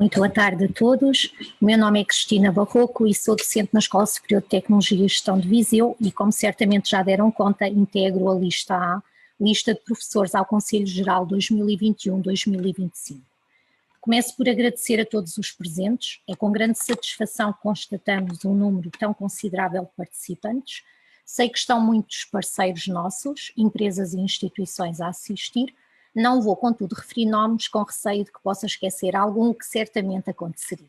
Muito boa tarde a todos. O meu nome é Cristina Barroco e sou docente na Escola Superior de Tecnologia e Gestão de Viseu e, como certamente já deram conta, integro a lista A, lista de professores ao Conselho Geral 2021-2025. Começo por agradecer a todos os presentes. É com grande satisfação que constatamos um número tão considerável de participantes. Sei que estão muitos parceiros nossos, empresas e instituições a assistir. Não vou, contudo, referir nomes com receio de que possa esquecer algum, o que certamente aconteceria.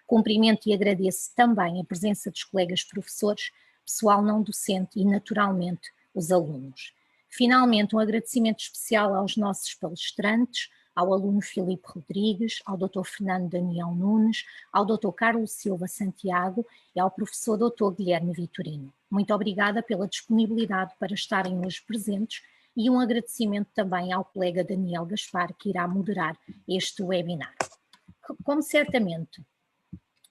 Cumprimento e agradeço também a presença dos colegas professores, pessoal não docente e, naturalmente, os alunos. Finalmente, um agradecimento especial aos nossos palestrantes, ao aluno Filipe Rodrigues, ao Dr. Fernando Daniel Nunes, ao Dr. Carlos Silva Santiago e ao professor Dr. Guilherme Vitorino. Muito obrigada pela disponibilidade para estarem hoje presentes e um agradecimento também ao colega Daniel Gaspar, que irá moderar este webinar. Como certamente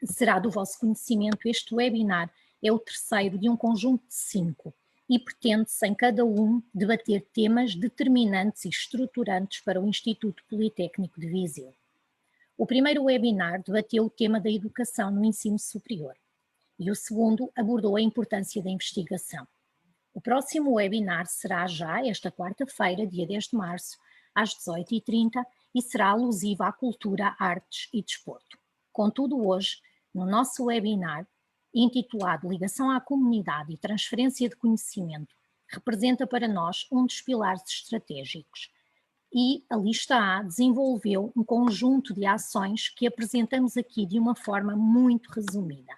será do vosso conhecimento, este webinar é o terceiro de um conjunto de 5 e pretende-se em cada um debater temas determinantes e estruturantes para o Instituto Politécnico de Viseu. O primeiro webinar debateu o tema da educação no ensino superior e o segundo abordou a importância da investigação. O próximo webinar será já esta quarta-feira, dia 10 de março, às 18h30 e será alusivo à cultura, artes e desporto. Contudo, hoje, no nosso webinar, intitulado Ligação à Comunidade e Transferência de Conhecimento, representa para nós um dos pilares estratégicos e a lista A desenvolveu um conjunto de ações que apresentamos aqui de uma forma muito resumida.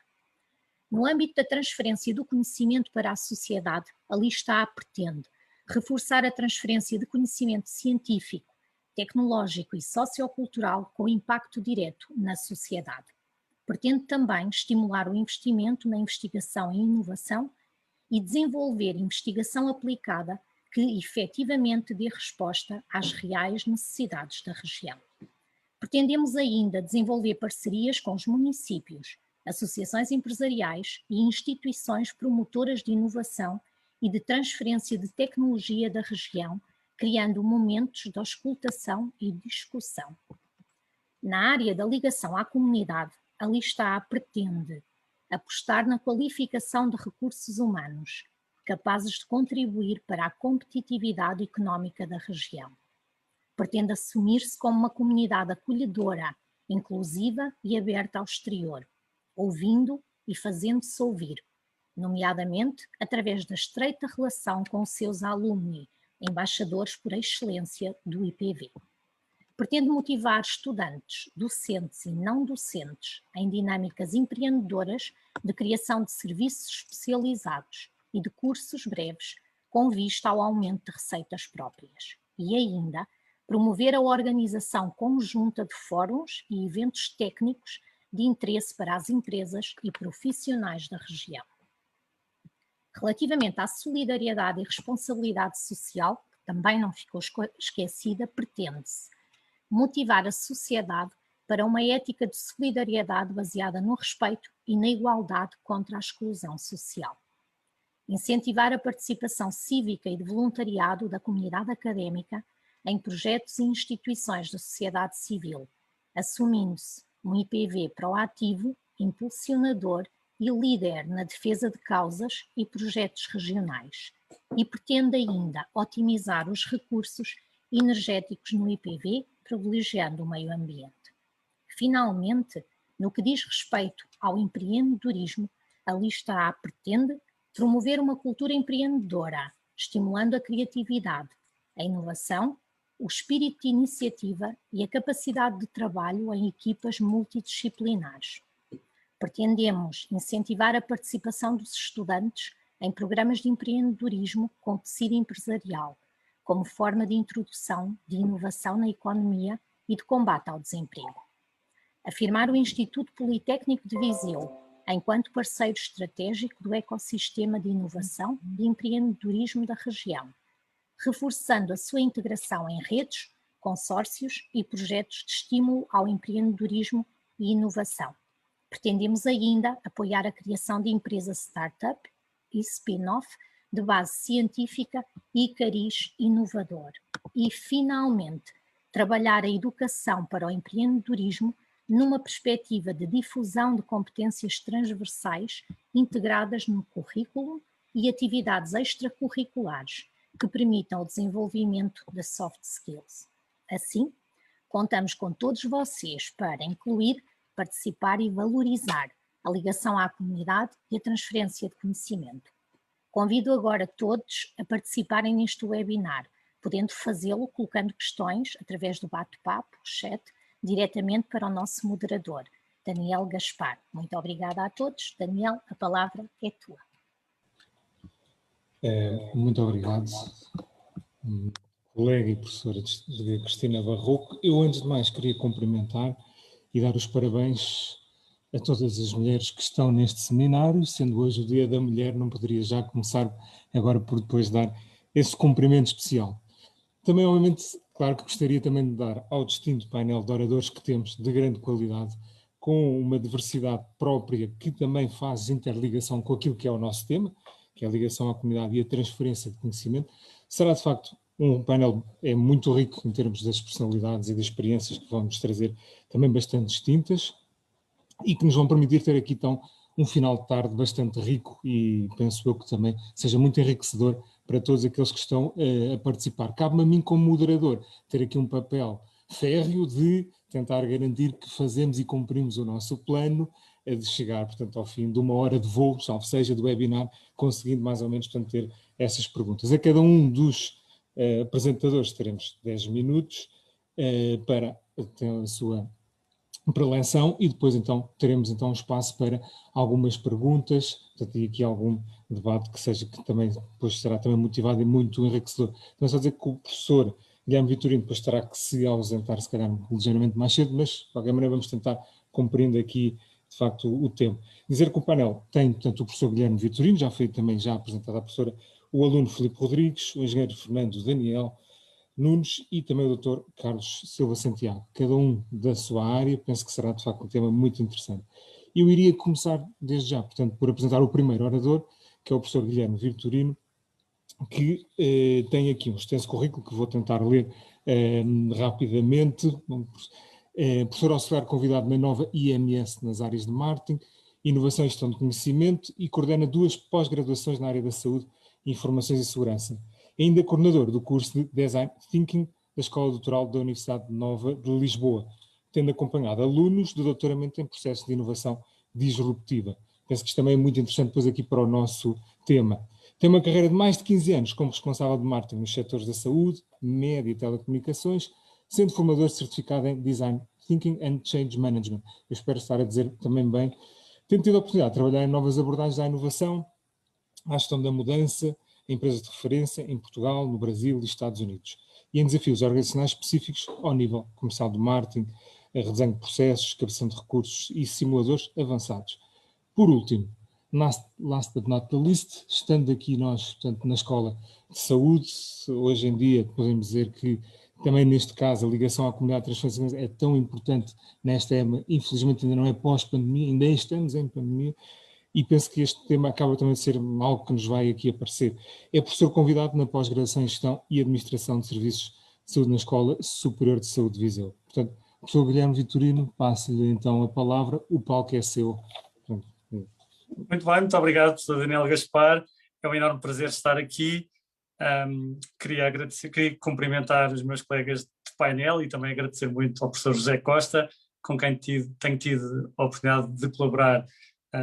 No âmbito da transferência do conhecimento para a sociedade, a lista A pretende reforçar a transferência de conhecimento científico, tecnológico e sociocultural com impacto direto na sociedade. Pretende também estimular o investimento na investigação e inovação e desenvolver investigação aplicada que efetivamente dê resposta às reais necessidades da região. Pretendemos ainda desenvolver parcerias com os municípios, associações empresariais e instituições promotoras de inovação e de transferência de tecnologia da região, criando momentos de auscultação e discussão. Na área da ligação à comunidade, a lista A pretende apostar na qualificação de recursos humanos, capazes de contribuir para a competitividade económica da região. Pretende assumir-se como uma comunidade acolhedora, inclusiva e aberta ao exterior, ouvindo e fazendo-se ouvir, nomeadamente através da estreita relação com os seus alumni, embaixadores por excelência do IPV. Pretende motivar estudantes, docentes e não docentes em dinâmicas empreendedoras de criação de serviços especializados e de cursos breves com vista ao aumento de receitas próprias. E ainda, promover a organização conjunta de fóruns e eventos técnicos de interesse para as empresas e profissionais da região. Relativamente à solidariedade e responsabilidade social, que também não ficou esquecida, pretende-se motivar a sociedade para uma ética de solidariedade baseada no respeito e na igualdade contra a exclusão social. Incentivar a participação cívica e de voluntariado da comunidade académica em projetos e instituições da sociedade civil, assumindo-se um IPV proativo, impulsionador e líder na defesa de causas e projetos regionais. E pretende ainda otimizar os recursos energéticos no IPV, privilegiando o meio ambiente. Finalmente, no que diz respeito ao empreendedorismo, a lista A pretende promover uma cultura empreendedora, estimulando a criatividade, a inovação, o espírito de iniciativa e a capacidade de trabalho em equipas multidisciplinares. Pretendemos incentivar a participação dos estudantes em programas de empreendedorismo com tecido empresarial, como forma de introdução de inovação na economia e de combate ao desemprego. Afirmar o Instituto Politécnico de Viseu enquanto parceiro estratégico do ecossistema de inovação e empreendedorismo da região, reforçando a sua integração em redes, consórcios e projetos de estímulo ao empreendedorismo e inovação. Pretendemos ainda apoiar a criação de empresas startup e spin-off de base científica e cariz inovador. E, finalmente, trabalhar a educação para o empreendedorismo numa perspectiva de difusão de competências transversais integradas no currículo e atividades extracurriculares que permitam o desenvolvimento de soft skills. Assim, contamos com todos vocês para incluir, participar e valorizar a ligação à comunidade e a transferência de conhecimento. Convido agora todos a participarem neste webinar, podendo fazê-lo colocando questões através do bate-papo, chat, diretamente para o nosso moderador, Daniel Gaspar. Muito obrigada a todos. Daniel, a palavra é tua. Muito obrigado, colega e professora Cristina Barroco. Eu, antes de mais, queria cumprimentar e dar os parabéns a todas as mulheres que estão neste seminário, sendo hoje o Dia da Mulher, não poderia já começar agora por depois dar esse cumprimento especial. Também, obviamente, claro que gostaria também de dar ao distinto painel de oradores que temos de grande qualidade, com uma diversidade própria que também faz interligação com aquilo que é o nosso tema, que é a ligação à comunidade e a transferência de conhecimento. Será, de facto, um painel muito rico em termos das personalidades e das experiências que vamos trazer, também bastante distintas, e que nos vão permitir ter aqui, então, um final de tarde bastante rico e penso eu que também seja muito enriquecedor para todos aqueles que estão a participar. Cabe-me a mim, como moderador, ter aqui um papel férreo de tentar garantir que fazemos e cumprimos o nosso plano de chegar, portanto, ao fim de uma hora de voo, salvo seja do webinar, conseguindo mais ou menos, portanto, ter essas perguntas. A cada um dos apresentadores teremos 10 minutos para ter a sua preleção e depois então teremos então espaço para algumas perguntas, portanto, e aqui algum debate que também depois será também motivado e muito enriquecedor. Então, só dizer que o professor Guilherme Vitorino depois terá que se ausentar se calhar ligeiramente mais cedo, mas de qualquer maneira vamos tentar cumprindo aqui de facto o tempo. Dizer que o painel tem, portanto, o professor Guilherme Vitorino, já foi também já apresentado à professora, o aluno Filipe Rodrigues, o engenheiro Fernando Daniel Nunes e também o Dr. Carlos Silva Santiago, cada um da sua área. Penso que será de facto um tema muito interessante. Eu iria começar desde já, portanto, por apresentar o primeiro orador, que é o professor Guilherme Vitorino, que tem aqui um extenso currículo que vou tentar ler rapidamente. Professor auxiliar convidado na nova IMS nas áreas de marketing, inovação e gestão de conhecimento e coordena 2 pós-graduações na área da saúde, informações e segurança. Ainda coordenador do curso de Design Thinking da Escola Doutoral da Universidade Nova de Lisboa, tendo acompanhado alunos do doutoramento em processos de inovação disruptiva. Penso que isto também é muito interessante depois aqui para o nosso tema. Tem uma carreira de mais de 15 anos como responsável de marketing nos setores da saúde, média e telecomunicações, sendo formador certificado em Design Thinking and Change Management. Eu espero estar a dizer também bem. Tendo tido a oportunidade de trabalhar em novas abordagens à inovação, à gestão da mudança, em empresas de referência em Portugal, no Brasil e Estados Unidos, e em desafios organizacionais específicos ao nível comercial de marketing, redesenho de processos, captação de recursos e simuladores avançados. Por último, last but not the least, estando aqui nós, portanto, na Escola de Saúde, hoje em dia podemos dizer que também neste caso a ligação à comunidade de transferência é tão importante nesta época, infelizmente ainda não é pós-pandemia, ainda estamos em pandemia, e penso que este tema acaba também de ser algo que nos vai aqui aparecer. É professor convidado na pós-graduação em Gestão e Administração de Serviços de Saúde na Escola Superior de Saúde de Viseu. Portanto, professor Guilherme Vitorino, passo-lhe então a palavra, o palco é seu. Muito bem, muito obrigado, professor Daniel Gaspar. É um enorme prazer estar aqui. Queria cumprimentar os meus colegas de painel e também agradecer muito ao professor José Costa, com quem tenho tido a oportunidade de colaborar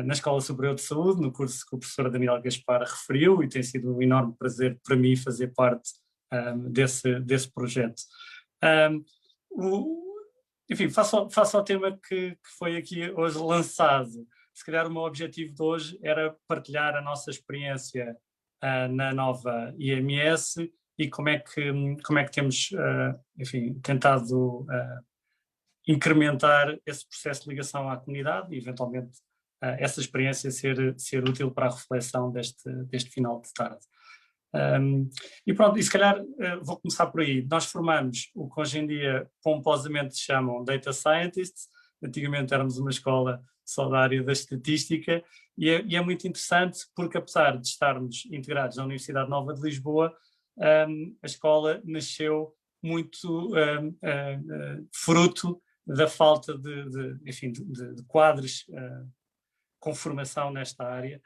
na Escola Superior de Saúde, no curso que o professor Daniel Gaspar referiu, e tem sido um enorme prazer para mim fazer parte desse projeto. Enfim, face ao tema que foi aqui hoje lançado, se calhar o meu objetivo de hoje era partilhar a nossa experiência na nova IMS e como é que temos, enfim, tentado incrementar esse processo de ligação à comunidade e, eventualmente, essa experiência ser útil para a reflexão deste final de tarde. E pronto, e se calhar vou começar por aí. Nós formamos o que hoje em dia pomposamente se chamam Data Scientists. Antigamente éramos uma escola só da área da estatística e é muito interessante porque, apesar de estarmos integrados na Universidade Nova de Lisboa, a escola nasceu muito fruto da falta enfim, de quadros com formação nesta área,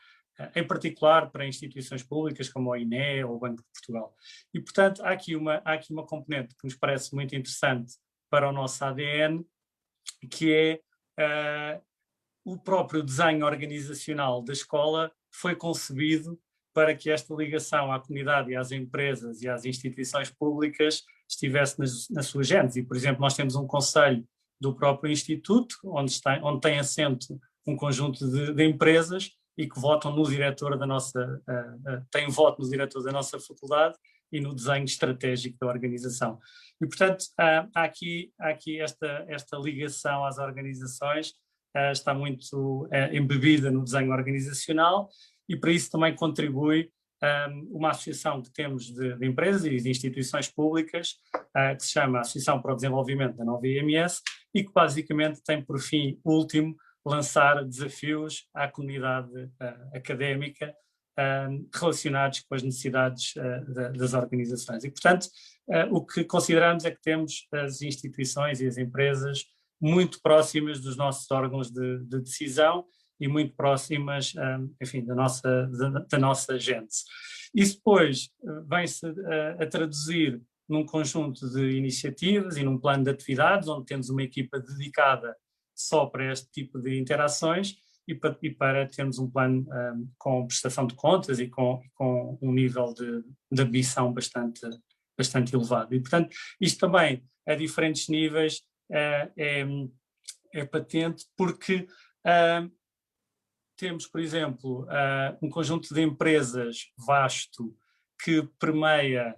em particular para instituições públicas como a INE ou o Banco de Portugal. E, portanto, há aqui uma componente que nos parece muito interessante para o nosso ADN, que é o próprio desenho organizacional da escola foi concebido para que esta ligação à comunidade e às empresas e às instituições públicas estivesse na sua gênese. E, por exemplo, nós temos um conselho do próprio Instituto, onde tem assento um conjunto de empresas e que votam no diretor da nossa, têm voto no diretor da nossa faculdade e no desenho estratégico da organização. E, portanto, há aqui esta ligação às organizações, está muito embebida no desenho organizacional, e para isso também contribui uma associação que temos de empresas e de instituições públicas, que se chama Associação para o Desenvolvimento da Nova IMS, e que basicamente tem por fim último lançar desafios à comunidade académica relacionados com as necessidades das organizações. E, portanto, o que consideramos é que temos as instituições e as empresas muito próximas dos nossos órgãos de decisão e muito próximas, enfim, da nossa gente. Isso depois vem-se a traduzir num conjunto de iniciativas e num plano de atividades, onde temos uma equipa dedicada só para este tipo de interações e para termos um plano com prestação de contas e com um nível de ambição bastante elevado. E, portanto, isto também, a diferentes níveis, é patente, porque temos, por exemplo, um conjunto de empresas vasto que permeia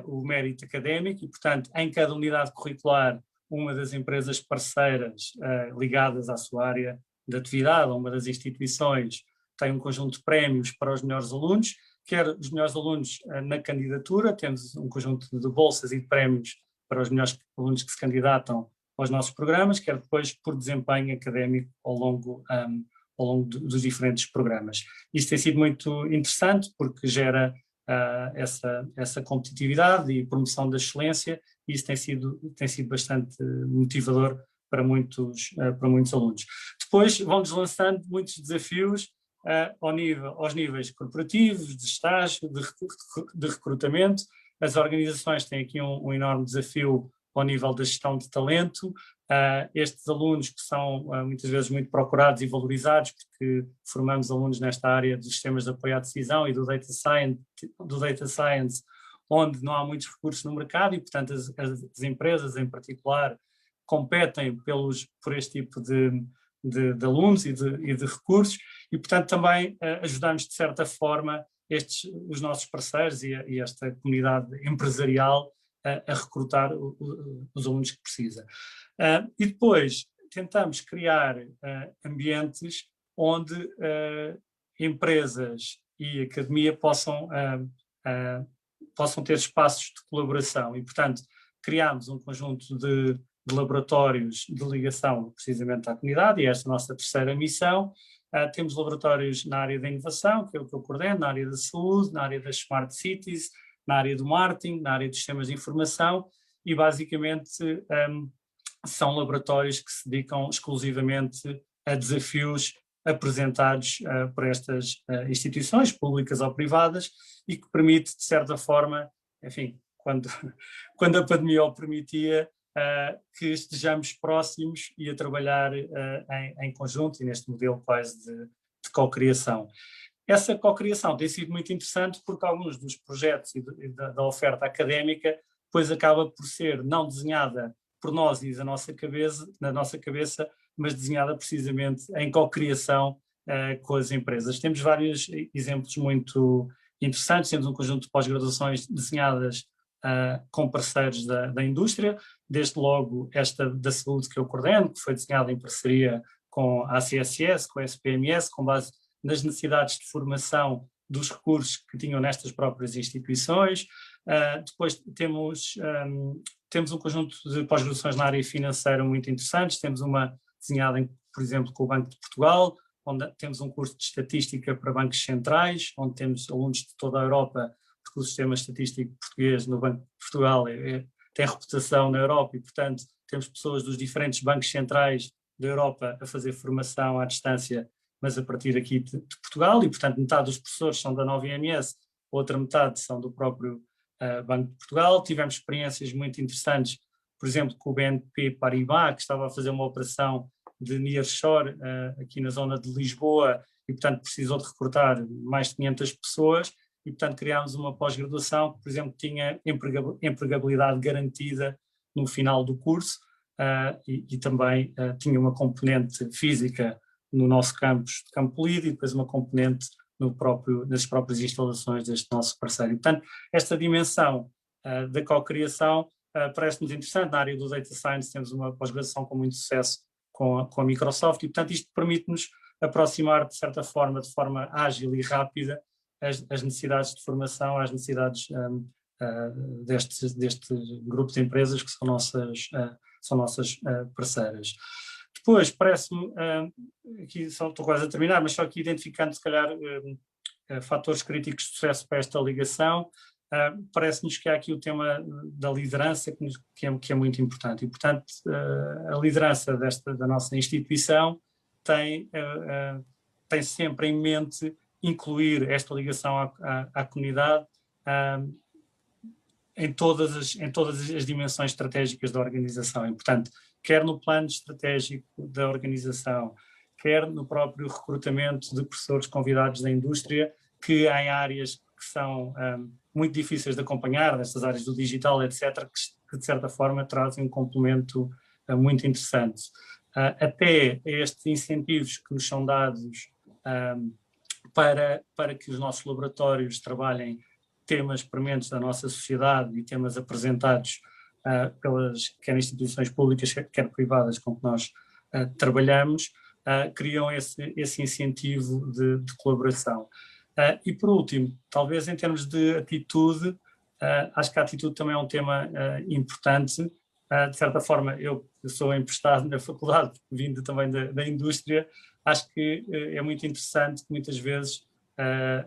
o mérito académico e, portanto, em cada unidade curricular, uma das empresas parceiras ligadas à sua área de atividade, uma das instituições, tem um conjunto de prémios para os melhores alunos, quer os melhores alunos na candidatura, temos um conjunto de bolsas e de prémios para os melhores alunos que se candidatam aos nossos programas, quer depois por desempenho académico ao longo dos diferentes programas. Isto tem sido muito interessante porque gera essa competitividade e promoção da excelência, e isso tem sido bastante motivador para muitos alunos. Depois vão-nos lançando muitos desafios aos níveis corporativos, de estágio, de recrutamento. As organizações têm aqui um enorme desafio ao nível da gestão de talento. Estes alunos que são muitas vezes muito procurados e valorizados, porque formamos alunos nesta área dos sistemas de apoio à decisão e do data science, onde não há muitos recursos no mercado e, portanto, as empresas em particular competem por este tipo de alunos e de recursos e, portanto, também ajudamos de certa forma os nossos parceiros e esta comunidade empresarial a recrutar os alunos que precisa. E depois tentamos criar ambientes onde empresas e academia possam ter espaços de colaboração e, portanto, criámos um conjunto de laboratórios de ligação precisamente à comunidade, e esta é a nossa terceira missão. Temos laboratórios na área da inovação, que é o que eu coordeno, na área da saúde, na área das smart cities, na área do marketing, na área dos sistemas de informação, e basicamente são laboratórios que se dedicam exclusivamente a desafios apresentados por estas instituições, públicas ou privadas, e que permite, de certa forma, enfim, quando a pandemia o permitia, que estejamos próximos e a trabalhar em conjunto e neste modelo quase de co-criação. Essa co-criação tem sido muito interessante porque alguns dos projetos e da oferta académica depois acaba por ser não desenhada por nós e na nossa cabeça, mas desenhada precisamente em co-criação com as empresas. Temos vários exemplos muito interessantes, temos um conjunto de pós-graduações desenhadas com parceiros da indústria, desde logo esta da saúde que eu coordeno, que foi desenhada em parceria com a ACSS, com a SPMS, com base nas necessidades de formação dos recursos que tinham nestas próprias instituições. Depois temos um conjunto de pós-graduações na área financeira muito interessantes, temos uma desenhada, por exemplo, com o Banco de Portugal, onde temos um curso de estatística para bancos centrais, onde temos alunos de toda a Europa, porque o sistema estatístico português no Banco de Portugal tem reputação na Europa e, portanto, temos pessoas dos diferentes bancos centrais da Europa a fazer formação à distância, mas a partir aqui de Portugal, e, portanto, metade dos professores são da nova IMS, outra metade são do próprio Banco de Portugal. Tivemos experiências muito interessantes, por exemplo, com o BNP Paribas, que estava a fazer uma operação de nearshore aqui na zona de Lisboa e, portanto, precisou de recrutar mais de 500 pessoas e, portanto, criámos uma pós-graduação que, por exemplo, tinha empregabilidade garantida no final do curso e também tinha uma componente física no nosso campus de Campo Lido e depois uma componente nas próprias instalações deste nosso parceiro. E, portanto, esta dimensão da co-criação parece-nos interessante. Na área do Data Science temos uma pós-graduação com muito sucesso com a Microsoft e, portanto, isto permite-nos aproximar, de certa forma, de forma ágil e rápida, as necessidades de formação às necessidades deste grupo de empresas que são nossas parceiras. Depois, parece-me, aqui só estou quase a terminar, mas só aqui identificando, se calhar, fatores críticos de sucesso para esta ligação, parece-nos que há aqui o tema da liderança, que é muito importante. E, portanto, a liderança da nossa instituição tem sempre em mente incluir esta ligação à comunidade em todas as dimensões estratégicas da organização. E, portanto, quer no plano estratégico da organização, quer no próprio recrutamento de professores convidados da indústria, que em áreas que são muito difíceis de acompanhar, nestas áreas do digital, etc., que de certa forma trazem um complemento muito interessante. Até estes incentivos que nos são dados para que os nossos laboratórios trabalhem temas prementes da nossa sociedade e temas apresentados pelas quer instituições públicas, quer privadas com que nós trabalhamos, criam esse incentivo de colaboração. E por último, talvez em termos de atitude, acho que a atitude também é um tema importante. De certa forma, eu sou emprestado na faculdade, vindo também da indústria, acho que é muito interessante que muitas vezes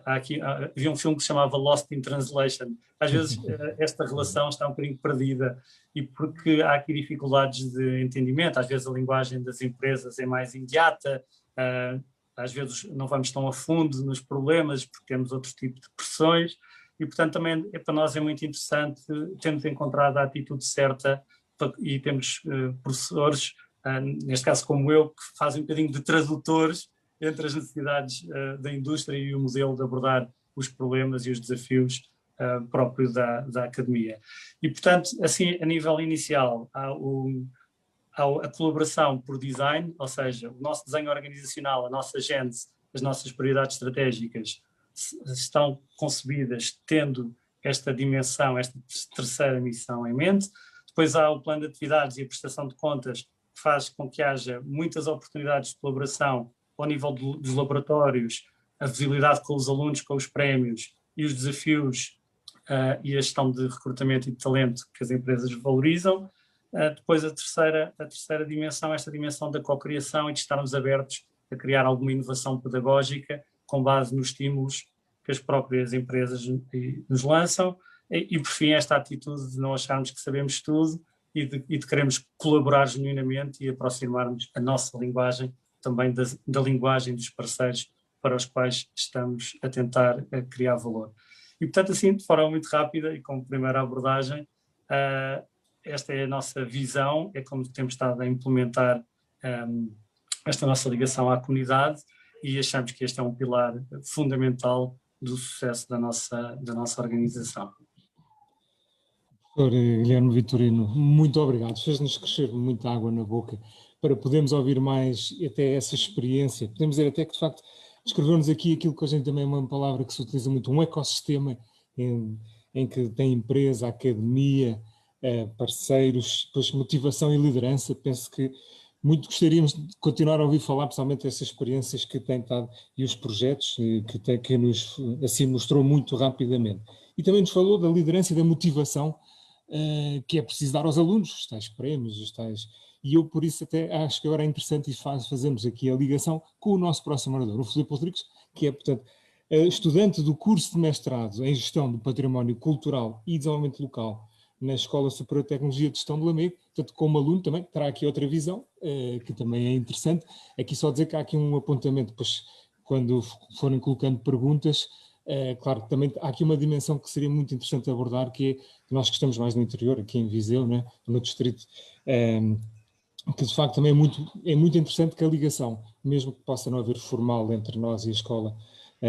havia um filme que se chamava Lost in Translation. Às vezes esta relação está um bocadinho perdida e porque há aqui dificuldades de entendimento, às vezes a linguagem das empresas é mais imediata, às vezes não vamos tão a fundo nos problemas porque temos outro tipo de pressões e, portanto, também para nós é muito interessante termos encontrado a atitude certa e temos professores, neste caso como eu, que fazem um bocadinho de tradutores entre as necessidades da indústria e o modelo de abordar os problemas e os desafios próprios da academia. E, portanto, assim, a nível inicial, há a colaboração por design, ou seja, o nosso desenho organizacional, a nossa gênese, as nossas prioridades estratégicas estão concebidas tendo esta dimensão, esta terceira missão em mente. Depois há o plano de atividades e a prestação de contas, que faz com que haja muitas oportunidades de colaboração ao nível dos laboratórios, a visibilidade com os alunos, com os prémios e os desafios e a gestão de recrutamento e de talento que as empresas valorizam. Depois a terceira dimensão, esta dimensão da cocriação e de estarmos abertos a criar alguma inovação pedagógica com base nos estímulos que as próprias empresas nos lançam e por fim esta atitude de não acharmos que sabemos tudo e de queremos colaborar genuinamente e aproximarmos a nossa linguagem também da linguagem dos parceiros para os quais estamos a tentar criar valor. E, portanto, assim, de forma muito rápida e como primeira abordagem, esta é a nossa visão, é como temos estado a implementar esta nossa ligação à comunidade e achamos que este é um pilar fundamental do sucesso da nossa organização. Professor Guilherme Vitorino, muito obrigado. Fez-nos crescer muita água na boca para podermos ouvir mais até essa experiência. Podemos dizer até que, de facto, descreveu-nos aqui aquilo que hoje também é uma palavra que se utiliza muito, um ecossistema em que tem empresa, academia, parceiros, depois motivação e liderança. Penso que muito gostaríamos de continuar a ouvir falar, principalmente dessas experiências que tem estado e os projetos que nos assim mostrou muito rapidamente. E também nos falou da liderança e da motivação que é preciso dar aos alunos, os tais prémios, os tais... E eu, por isso, até acho que agora é interessante e fazermos aqui a ligação com o nosso próximo orador, o Filipe Rodrigues, que é, portanto, estudante do curso de mestrado em Gestão do Património Cultural e Desenvolvimento Local na Escola Superior de Tecnologia de Gestão de Lamego, portanto, como aluno também terá aqui outra visão, que também é interessante. Aqui só dizer que há aqui um apontamento, depois, quando forem colocando perguntas, claro que também há aqui uma dimensão que seria muito interessante abordar, que é que nós que estamos mais no interior, aqui em Viseu, né, no distrito, que de facto também é muito interessante que a ligação, mesmo que possa não haver formal entre nós e a escola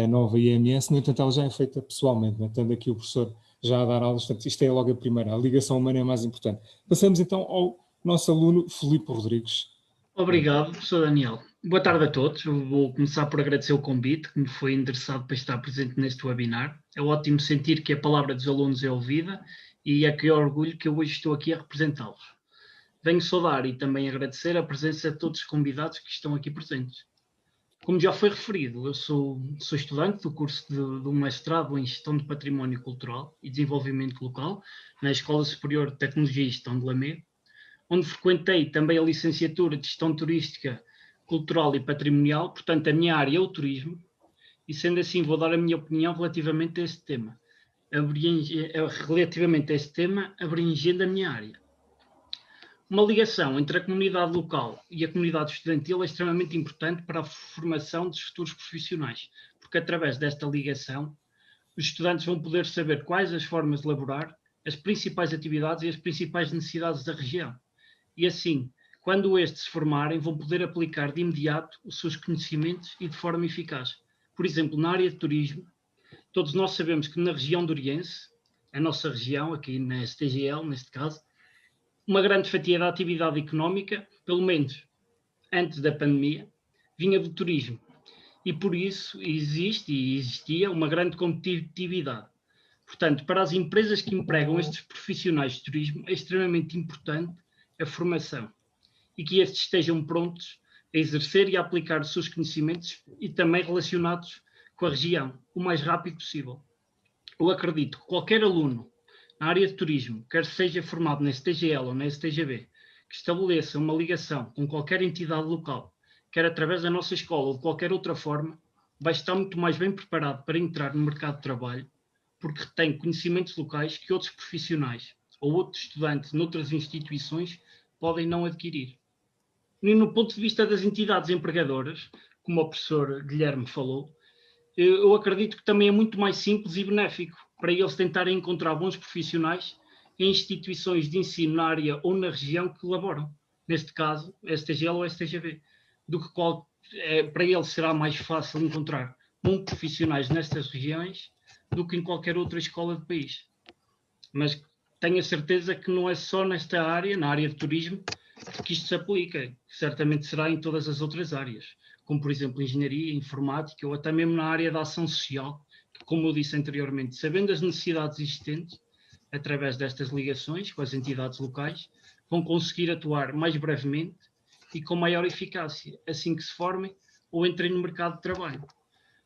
nova IMS, no entanto ela já é feita pessoalmente, né? Tendo aqui o professor já a dar aulas, portanto isto é logo a primeira, a ligação humana é mais importante. Passamos então ao nosso aluno Filipe Rodrigues. Obrigado, professor Daniel. Boa tarde a todos. Eu vou começar por agradecer o convite que me foi endereçado para estar presente neste webinar. É ótimo sentir que a palavra dos alunos é ouvida e é que orgulho que eu hoje estou aqui a representá-los. Venho saudar e também agradecer a presença de todos os convidados que estão aqui presentes. Como já foi referido, eu sou estudante do curso do mestrado em Gestão de Património Cultural e Desenvolvimento Local na Escola Superior de Tecnologia e Gestão de Lamego, onde frequentei também a licenciatura de Gestão Turística, Cultural e Patrimonial, portanto a minha área é o turismo, e sendo assim vou dar a minha opinião relativamente a este tema, abrangendo a minha área. Uma ligação entre a comunidade local e a comunidade estudantil é extremamente importante para a formação dos futuros profissionais, porque através desta ligação os estudantes vão poder saber quais as formas de elaborar, as principais atividades e as principais necessidades da região. E assim, quando estes se formarem, vão poder aplicar de imediato os seus conhecimentos e de forma eficaz. Por exemplo, na área de turismo, todos nós sabemos que na região do Oriense, a nossa região, aqui na STGL, neste caso, uma grande fatia da atividade económica, pelo menos antes da pandemia, vinha do turismo. E por isso existe e existia uma grande competitividade. Portanto, para as empresas que empregam estes profissionais de turismo, é extremamente importante a formação e que estes estejam prontos a exercer e a aplicar os seus conhecimentos e também relacionados com a região o mais rápido possível. Eu acredito que qualquer aluno na área de turismo, quer seja formado na STGL ou na STGB, que estabeleça uma ligação com qualquer entidade local, quer através da nossa escola ou de qualquer outra forma, vai estar muito mais bem preparado para entrar no mercado de trabalho, porque tem conhecimentos locais que outros profissionais ou outros estudantes noutras instituições podem não adquirir. E no ponto de vista das entidades empregadoras, como o professor Guilherme falou, eu acredito que também é muito mais simples e benéfico para eles tentarem encontrar bons profissionais em instituições de ensino na área ou na região que colaboram, neste caso, STGL ou STGB, do que para eles será mais fácil encontrar bons profissionais nestas regiões do que em qualquer outra escola do país. Mas tenho a certeza que não é só nesta área, na área de turismo, que isto se aplica. Certamente será em todas as outras áreas, como por exemplo engenharia, informática ou até mesmo na área da ação social, que, como eu disse anteriormente, sabendo as necessidades existentes, através destas ligações com as entidades locais, vão conseguir atuar mais brevemente e com maior eficácia, assim que se formem ou entrem no mercado de trabalho.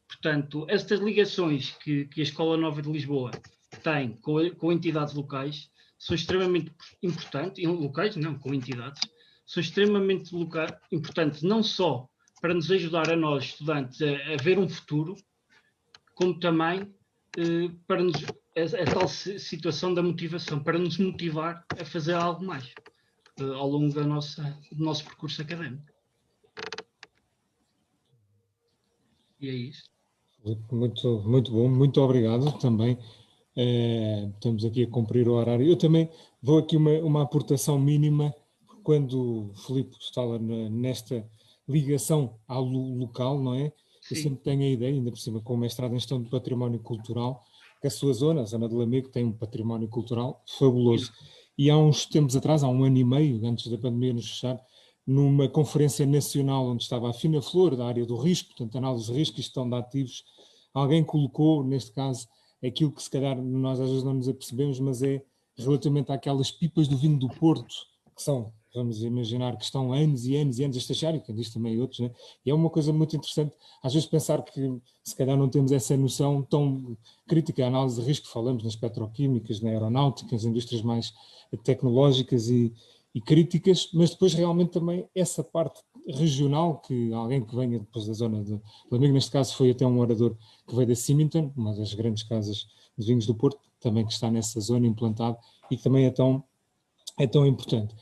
Portanto, estas ligações que a Escola Nova de Lisboa tem com entidades locais são extremamente importantes, com entidades, são extremamente importantes não só para nos ajudar a nós, estudantes, a ver um futuro, como também para a tal situação da motivação, para nos motivar a fazer algo mais ao longo do nosso percurso académico. E é isso. Muito, muito bom, muito obrigado também. Estamos aqui a cumprir o horário. Eu também vou aqui uma aportação mínima, quando o Filipe fala nesta ligação ao local, não é? Sim. Eu sempre tenho a ideia, ainda por cima com o mestrado em Gestão de Património Cultural, que a sua zona, a zona de Lamego, tem um património cultural fabuloso. E há uns tempos atrás, há 1 ano e meio, antes da pandemia nos fechar, numa conferência nacional onde estava a fina flor da área do risco, portanto análise de risco e gestão de ativos, alguém colocou, neste caso, aquilo que se calhar nós às vezes não nos apercebemos, mas é relativamente àquelas pipas do vinho do Porto, que são, vamos imaginar, que estão anos e anos e anos a estagiar, e quem diz também outros, né? E é uma coisa muito interessante, às vezes pensar que se calhar não temos essa noção tão crítica, a análise de risco, falamos nas petroquímicas, na aeronáutica, nas indústrias mais tecnológicas e críticas, mas depois realmente também essa parte regional, que alguém que venha depois da zona de Lamego, neste caso foi até um orador que veio da Symington, uma das grandes casas de vinhos do Porto, também que está nessa zona implantado, e que também é tão importante.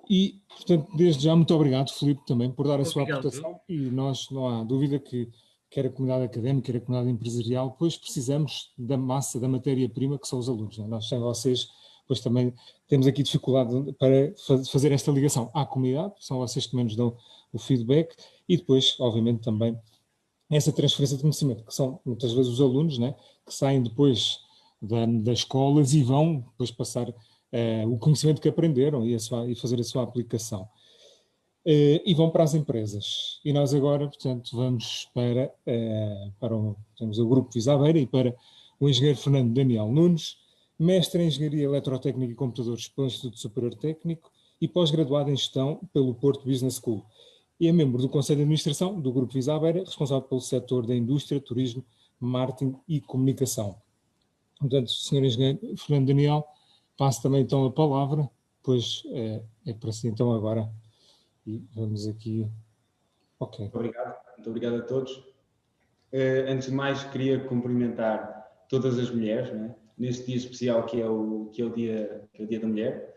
E, portanto, desde já, muito obrigado, Filipe, também, por dar a sua aportação, e nós, não há dúvida que quer a comunidade académica, quer a comunidade empresarial, pois precisamos da massa, da matéria-prima, que são os alunos. Não é? Nós, sem vocês, pois também temos aqui dificuldade para fazer esta ligação à comunidade, são vocês que menos dão o feedback, e depois, obviamente, também essa transferência de conhecimento, que são muitas vezes os alunos, né, que saem depois das escolas e vão depois passar o conhecimento que aprenderam e fazer a sua aplicação. E vão para as empresas. E nós agora, portanto, vamos temos o Grupo Visabeira e para o engenheiro Fernando Daniel Nunes, mestre em Engenharia Eletrotécnica e Computadores pelo Instituto Superior Técnico e pós-graduado em Gestão pelo Porto Business School. E é membro do Conselho de Administração do Grupo Visabeira, responsável pelo setor da indústria, turismo, marketing e comunicação. Portanto, Sr. Engenheiro Fernando Daniel, passo também então a palavra, pois é para si então agora. E vamos aqui. Ok. Muito obrigado a todos. Antes de mais, queria cumprimentar todas as mulheres, né? Neste dia especial que é o dia da mulher.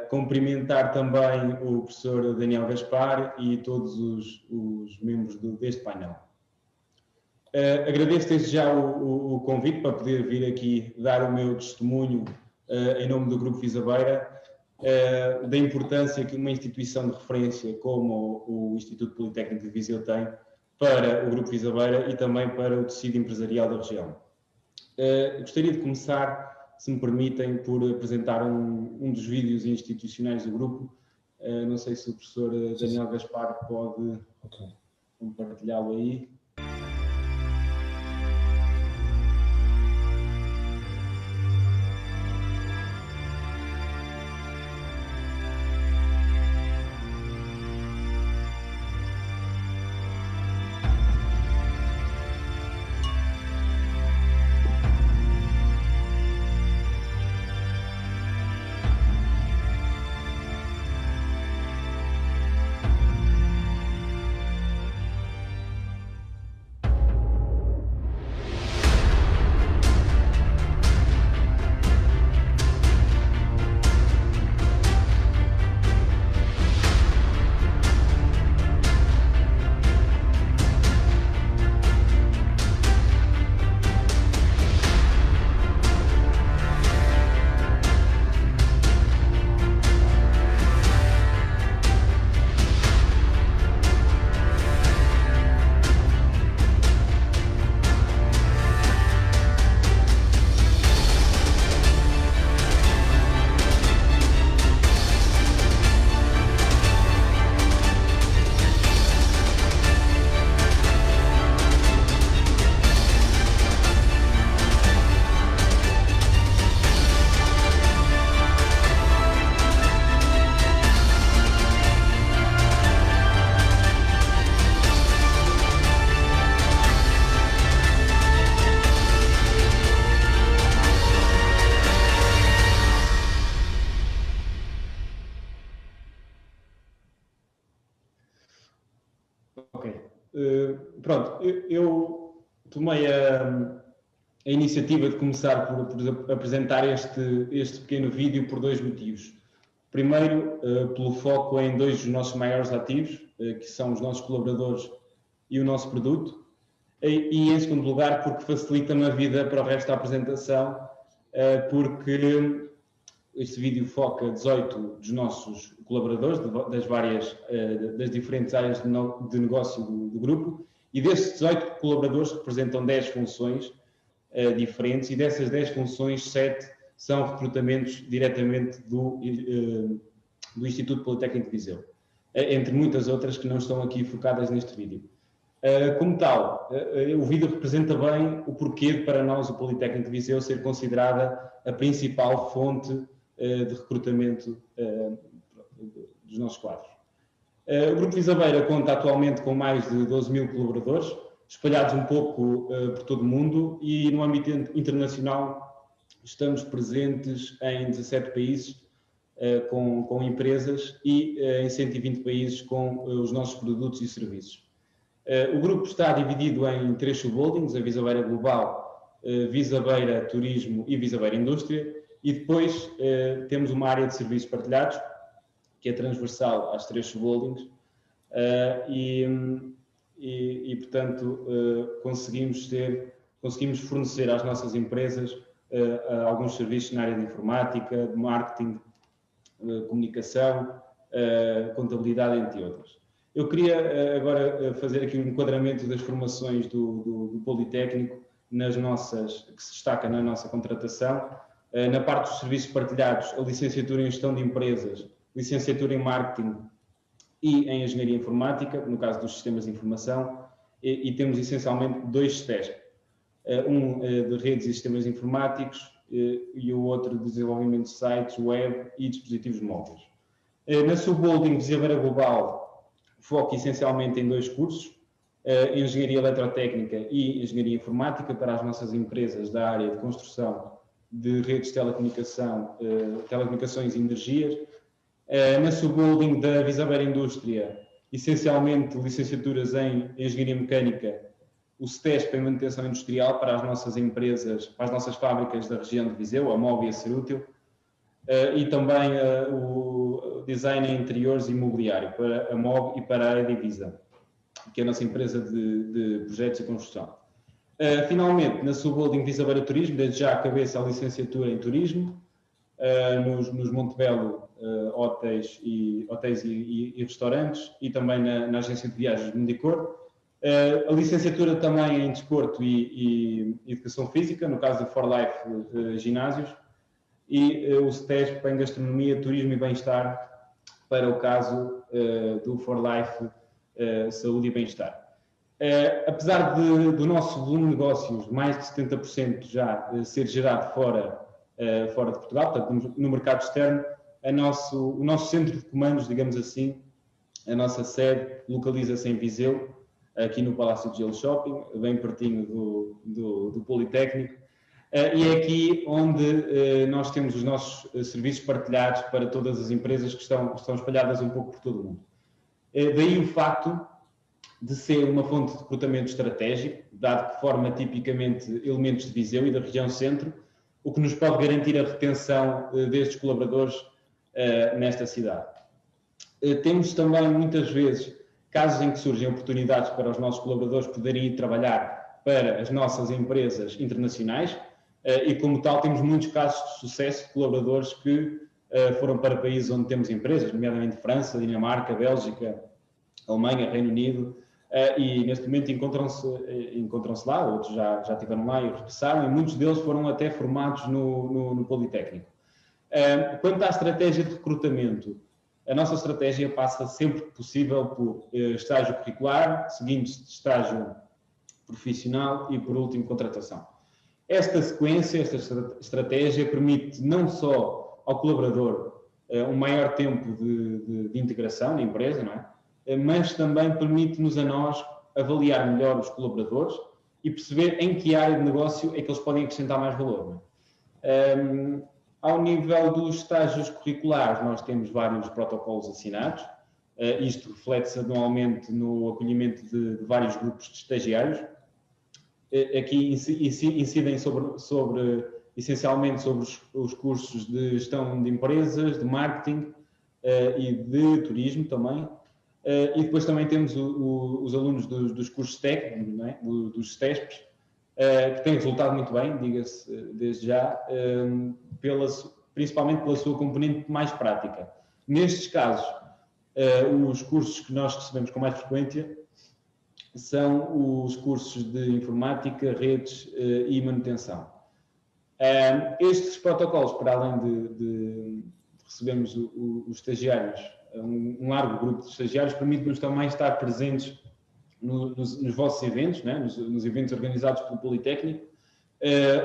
Cumprimentar também o professor Daniel Gaspar e todos os membros deste painel. Agradeço desde já o convite para poder vir aqui dar o meu testemunho em nome do Grupo Visabeira, da importância que uma instituição de referência como o Instituto Politécnico de Viseu tem para o Grupo Visabeira e também para o tecido empresarial da região. Gostaria de começar, se me permitem, por apresentar um dos vídeos institucionais do grupo. Não sei se o professor Daniel Gaspar pode compartilhá-lo aí. Pronto, eu tomei a iniciativa de começar por apresentar este pequeno vídeo por dois motivos. Primeiro, pelo foco em dois dos nossos maiores ativos, que são os nossos colaboradores e o nosso produto. E em segundo lugar, porque facilita-me a vida para o resto da apresentação, porque este vídeo foca 18 dos nossos colaboradores, das diferentes áreas de negócio do grupo, e desses 18 colaboradores representam 10 funções diferentes, e dessas 10 funções, 7 são recrutamentos diretamente do Instituto Politécnico de Viseu, entre muitas outras que não estão aqui focadas neste vídeo. Como tal, o vídeo representa bem o porquê para nós, o Politécnico de Viseu, ser considerada a principal fonte de recrutamento dos nossos quadros. O Grupo Visabeira conta atualmente com mais de 12 mil colaboradores, espalhados um pouco por todo o mundo, e no âmbito internacional estamos presentes em 17 países com empresas e em 120 países com os nossos produtos e serviços. O grupo está dividido em 3 subholdings: a Visabeira Global, Visabeira Turismo e Visabeira Indústria, E depois temos uma área de serviços partilhados, que é transversal às 3 subholdings, portanto, conseguimos fornecer às nossas empresas alguns serviços na área de informática, de marketing, comunicação, contabilidade, entre outras. Eu queria agora fazer aqui um enquadramento das formações do Politécnico que se destaca na nossa contratação. Na parte dos serviços partilhados, a licenciatura em gestão de empresas, licenciatura em marketing e em engenharia informática, no caso dos sistemas de informação, e temos essencialmente 2 STESP, um de redes e sistemas informáticos e o outro de desenvolvimento de sites, web e dispositivos móveis. Na subholding Visabeira Global, foco essencialmente em 2 cursos, engenharia eletrotécnica e engenharia informática para as nossas empresas da área de construção de redes de telecomunicações e energias. Na subholding da Visabeira Indústria, essencialmente licenciaturas em engenharia mecânica, o STESP em manutenção industrial para as nossas empresas, para as nossas fábricas da região de Viseu, a MOB e a Cerútil, e também o design em interiores e mobiliário para a MOB e para a Edivisa, que é a nossa empresa de projetos e construção. Finalmente, na subholding Visabeira Turismo, desde já a cabeça a licenciatura em turismo, nos Montebello hotéis e restaurantes, e também na agência de viagens Mundicor. A licenciatura também em desporto e educação física, no caso do For Life ginásios, e o STESP em gastronomia, turismo e bem-estar, para o caso do For Life saúde e bem-estar. Apesar do nosso volume de negócios, mais de 70% já ser gerado fora de Portugal, portanto, no mercado externo, o nosso centro de comandos, digamos assim, a nossa sede, localiza-se em Viseu, aqui no Palácio de Gelo Shopping, bem pertinho do Politécnico, e é aqui onde nós temos os nossos serviços partilhados para todas as empresas que estão espalhadas um pouco por todo o mundo. Daí o facto de ser uma fonte de recrutamento estratégico, dado que forma tipicamente elementos de Viseu e da região centro, o que nos pode garantir a retenção destes colaboradores nesta cidade. Temos também, muitas vezes, casos em que surgem oportunidades para os nossos colaboradores poderem ir trabalhar para as nossas empresas internacionais e, como tal, temos muitos casos de sucesso de colaboradores que foram para países onde temos empresas, nomeadamente França, Dinamarca, Bélgica, Alemanha, Reino Unido, e neste momento encontram-se lá, outros já estiveram lá e regressaram, e muitos deles foram até formados no Politécnico. Quanto à estratégia de recrutamento, a nossa estratégia passa sempre que possível por estágio curricular, seguindo-se de estágio profissional e, por último, contratação. Esta sequência, esta estratégia permite não só ao colaborador um maior tempo de integração na empresa, não é? Mas também permite-nos a nós avaliar melhor os colaboradores e perceber em que área de negócio é que eles podem acrescentar mais valor. Ao nível dos estágios curriculares, nós temos vários protocolos assinados. Isto reflete-se anualmente no acolhimento de vários grupos de estagiários. Aqui incidem essencialmente sobre os cursos de gestão de empresas, de marketing e de turismo também. E depois também temos os alunos dos cursos técnicos, não é? Dos STESPs, que têm resultado muito bem, diga-se desde já, principalmente pela sua componente mais prática. Nestes casos, os cursos que nós recebemos com mais frequência são os cursos de informática, redes e manutenção. Estes protocolos, para além de recebermos os estagiários, um largo grupo de estagiários, permite-nos também estar presentes nos vossos eventos, né? nos eventos organizados pelo Politécnico,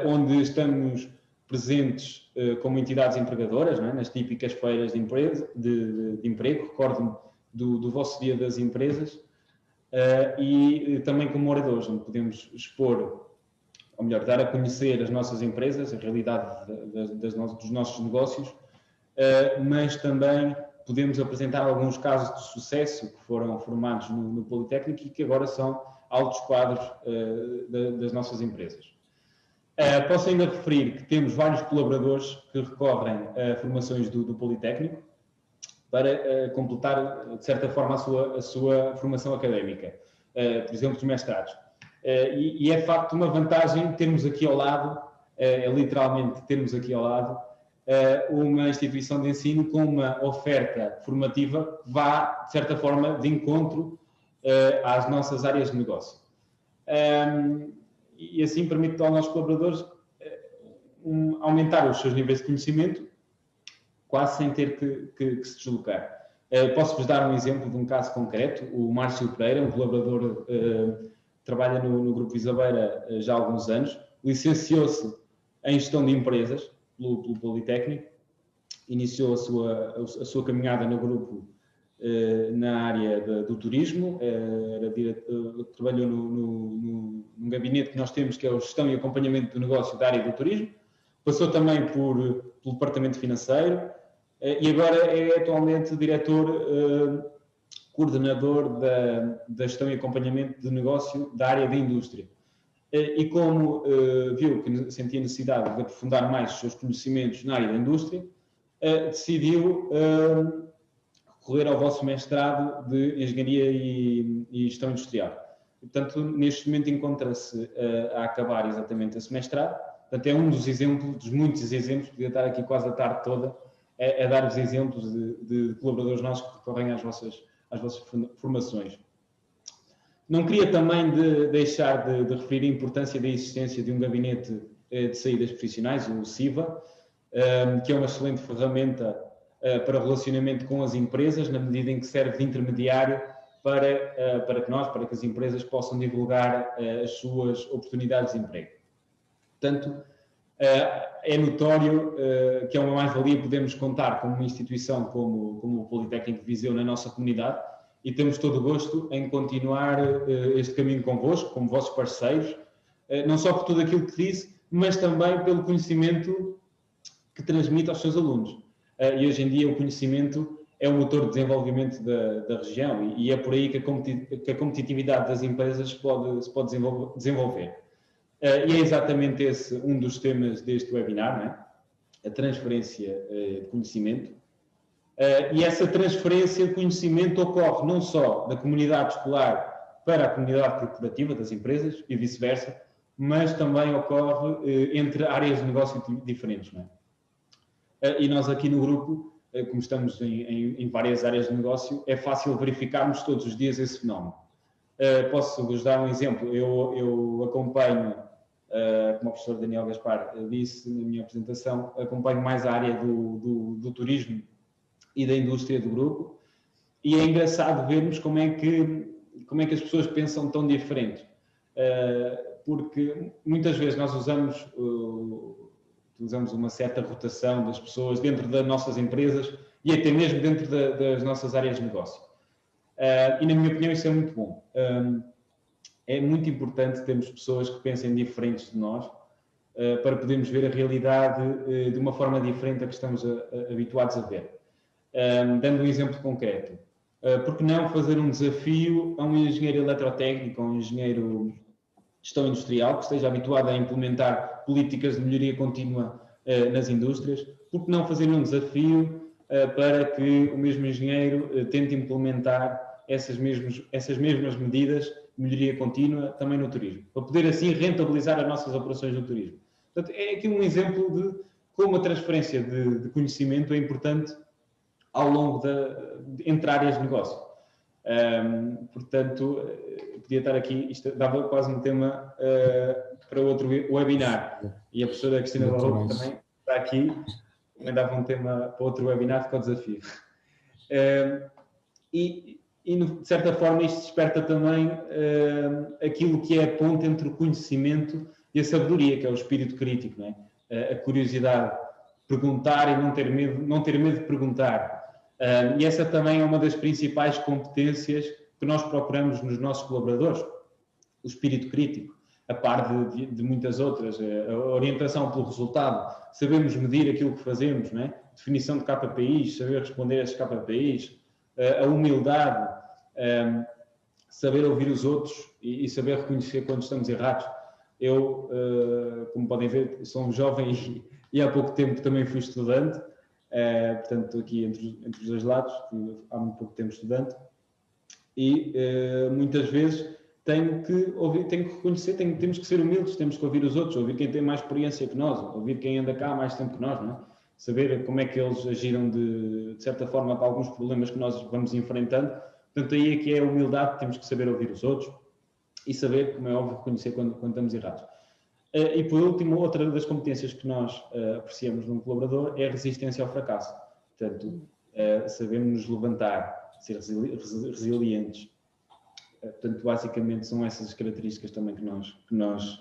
onde estamos presentes como entidades empregadoras, né? Nas típicas feiras de emprego, recordo-me do vosso Dia das Empresas, e também como oradores, onde podemos expor, ou melhor, dar a conhecer as nossas empresas, a realidade dos nossos negócios, mas também podemos apresentar alguns casos de sucesso que foram formados no Politécnico e que agora são altos quadros das nossas empresas. Posso ainda referir que temos vários colaboradores que recorrem a formações do Politécnico para completar, de certa forma, a sua formação académica, por exemplo, os mestrados. E é de facto uma vantagem termos aqui ao lado, literalmente termos aqui ao lado, uma instituição de ensino com uma oferta formativa que vá, de certa forma, de encontro às nossas áreas de negócio. E assim permite aos nossos colaboradores aumentar os seus níveis de conhecimento, quase sem ter que se deslocar. Posso-vos dar um exemplo de um caso concreto. O Márcio Pereira, um colaborador que trabalha no Grupo Visabeira já há alguns anos, licenciou-se em Gestão de Empresas pelo Politécnico, iniciou a sua caminhada no grupo na área do turismo, trabalhou num gabinete que nós temos, que é o Gestão e Acompanhamento do Negócio da área do turismo, passou também pelo Departamento Financeiro e agora é atualmente diretor coordenador da Gestão e Acompanhamento do Negócio da área da indústria. E como viu que sentia necessidade de aprofundar mais os seus conhecimentos na área da indústria, decidiu recorrer ao vosso mestrado de Engenharia e Gestão Industrial. Portanto, neste momento encontra-se a acabar exatamente esse mestrado. Portanto, é um dos exemplos, dos muitos exemplos, podia estar aqui quase a tarde toda, a dar-vos exemplos de colaboradores nossos que recorrem às vossas formações. Não queria também deixar de referir a importância da existência de um gabinete de saídas profissionais, o SIVA, que é uma excelente ferramenta para relacionamento com as empresas, na medida em que serve de intermediário para que as empresas possam divulgar as suas oportunidades de emprego. Portanto, é notório que é uma mais-valia podermos contar com uma instituição como o Politécnico de Viseu na nossa comunidade e temos todo o gosto em continuar este caminho convosco, como vossos parceiros, não só por tudo aquilo que disse, mas também pelo conhecimento que transmite aos seus alunos. E hoje em dia o conhecimento é o motor de desenvolvimento da região e é por aí que a competitividade das empresas se pode desenvolver. E é exatamente esse um dos temas deste webinar, não é? A transferência de conhecimento. E essa transferência de conhecimento ocorre não só da comunidade escolar para a comunidade corporativa das empresas e vice-versa, mas também ocorre entre áreas de negócio diferentes, não é? E nós aqui no grupo, como estamos em várias áreas de negócio, é fácil verificarmos todos os dias esse fenómeno. Posso-vos dar um exemplo. Eu acompanho, como o professor Daniel Gaspar disse na minha apresentação, acompanho mais a área do turismo e da indústria do grupo, e é engraçado vermos como é que as pessoas pensam tão diferente, porque muitas vezes nós usamos uma certa rotação das pessoas dentro das nossas empresas e até mesmo dentro das nossas áreas de negócio. E na minha opinião isso é muito bom. É muito importante termos pessoas que pensem diferentes de nós para podermos ver a realidade de uma forma diferente a que estamos habituados a ver. Dando um exemplo concreto, por que não fazer um desafio a um engenheiro eletrotécnico, a um engenheiro de gestão industrial que esteja habituado a implementar políticas de melhoria contínua nas indústrias? Por que não fazer um desafio para que o mesmo engenheiro tente implementar essas mesmas medidas de melhoria contínua também no turismo, para poder assim rentabilizar as nossas operações no turismo? Portanto, é aqui um exemplo de como a transferência de conhecimento é importante ao longo entre áreas de negócio. Portanto, podia estar aqui, isto dava quase um tema para outro webinar. E a professora Cristina Barroco também está aqui, também dava um tema para outro webinar, fica o desafio. E de certa forma isto desperta também aquilo que é a ponte entre o conhecimento e a sabedoria, que é o espírito crítico, não é? A curiosidade, perguntar e não ter medo de perguntar. E essa também é uma das principais competências que nós procuramos nos nossos colaboradores, o espírito crítico, a par de muitas outras, a orientação pelo resultado, sabemos medir aquilo que fazemos, não é? Definição de KPIs, saber responder a esses KPIs, a humildade, saber ouvir os outros e saber reconhecer quando estamos errados. Eu, como podem ver, sou um jovem e há pouco tempo também fui estudante, portanto estou aqui entre os dois lados, fui há muito pouco tempo estudante, e muitas vezes tenho que ouvir, tenho que reconhecer, temos que ser humildes, temos que ouvir os outros, ouvir quem tem mais experiência que nós, ouvir quem anda cá há mais tempo que nós, não é? Saber como é que eles agiram de certa forma para alguns problemas que nós vamos enfrentando. Portanto, aí é que é a humildade, temos que saber ouvir os outros e saber, como é óbvio, reconhecer quando estamos errados. E por último, outra das competências que nós apreciamos num colaborador é a resistência ao fracasso. Portanto, sabemos nos levantar, ser resilientes. Portanto, basicamente são essas características também que nós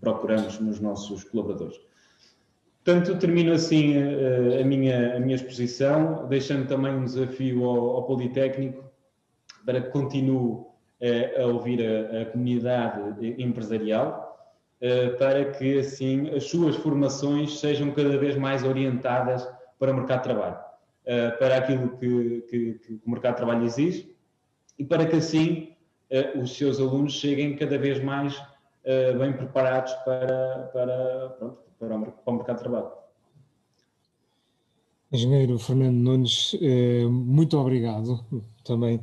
procuramos nos nossos colaboradores. Portanto, termino assim a minha exposição, deixando também um desafio ao Politécnico para que continue a ouvir a comunidade empresarial, para que assim as suas formações sejam cada vez mais orientadas para o mercado de trabalho, para aquilo que o mercado de trabalho exige e para que assim os seus alunos cheguem cada vez mais bem preparados para o mercado de trabalho. Engenheiro Fernando Nunes, muito obrigado também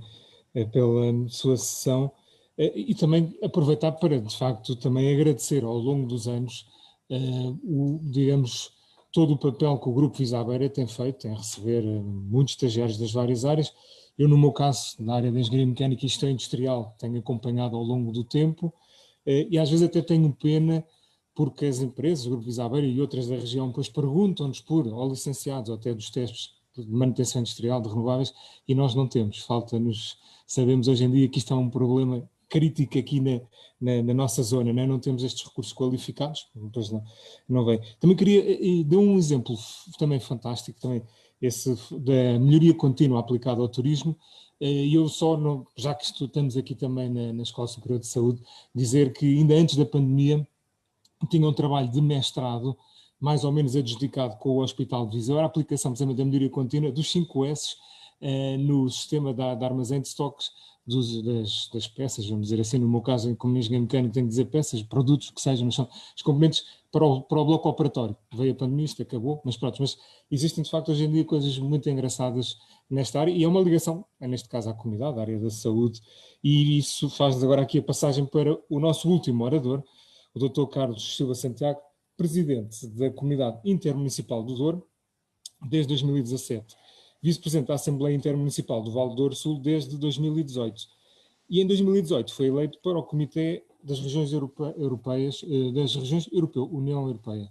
pela sua sessão e também aproveitar para, de facto, também agradecer ao longo dos anos, digamos, todo o papel que o Grupo Visabeira tem feito em receber muitos estagiários das várias áreas. Eu, no meu caso, na área da Engenharia Mecânica e Gestão Industrial, tenho acompanhado ao longo do tempo e às vezes até tenho pena porque as empresas, o Grupo Visabeira e outras da região, depois perguntam-nos por, ou licenciados, ou até dos testes de manutenção industrial de renováveis, e nós não temos. Falta-nos, sabemos hoje em dia que isto é um problema crítico aqui na nossa zona, não temos estes recursos qualificados, depois não vem. Também queria, deu um exemplo também fantástico, também esse da melhoria contínua aplicada ao turismo, e eu só, já que estamos aqui também na Escola Superior de Saúde, dizer que ainda antes da pandemia, tinha um trabalho de mestrado, mais ou menos adjudicado com o Hospital de Viseu, a aplicação, por exemplo, da melhoria contínua dos 5 S no sistema de armazém de estoques das peças, vamos dizer assim, no meu caso, como engenheiro mecânico, tenho que dizer peças, produtos que sejam, mas são os componentes para o bloco operatório. Veio a pandemia, isto acabou, mas pronto, mas existem de facto hoje em dia coisas muito engraçadas nesta área, e é uma ligação, neste caso à comunidade, à área da saúde, e isso faz agora aqui a passagem para o nosso último orador, o Dr. Carlos Silva Santiago, presidente da Comunidade Intermunicipal do Douro, desde 2017, vice-presidente da Assembleia Intermunicipal do Vale do Douro Sul desde 2018. E em 2018 foi eleito para o Comitê das Regiões Europeias, União Europeia.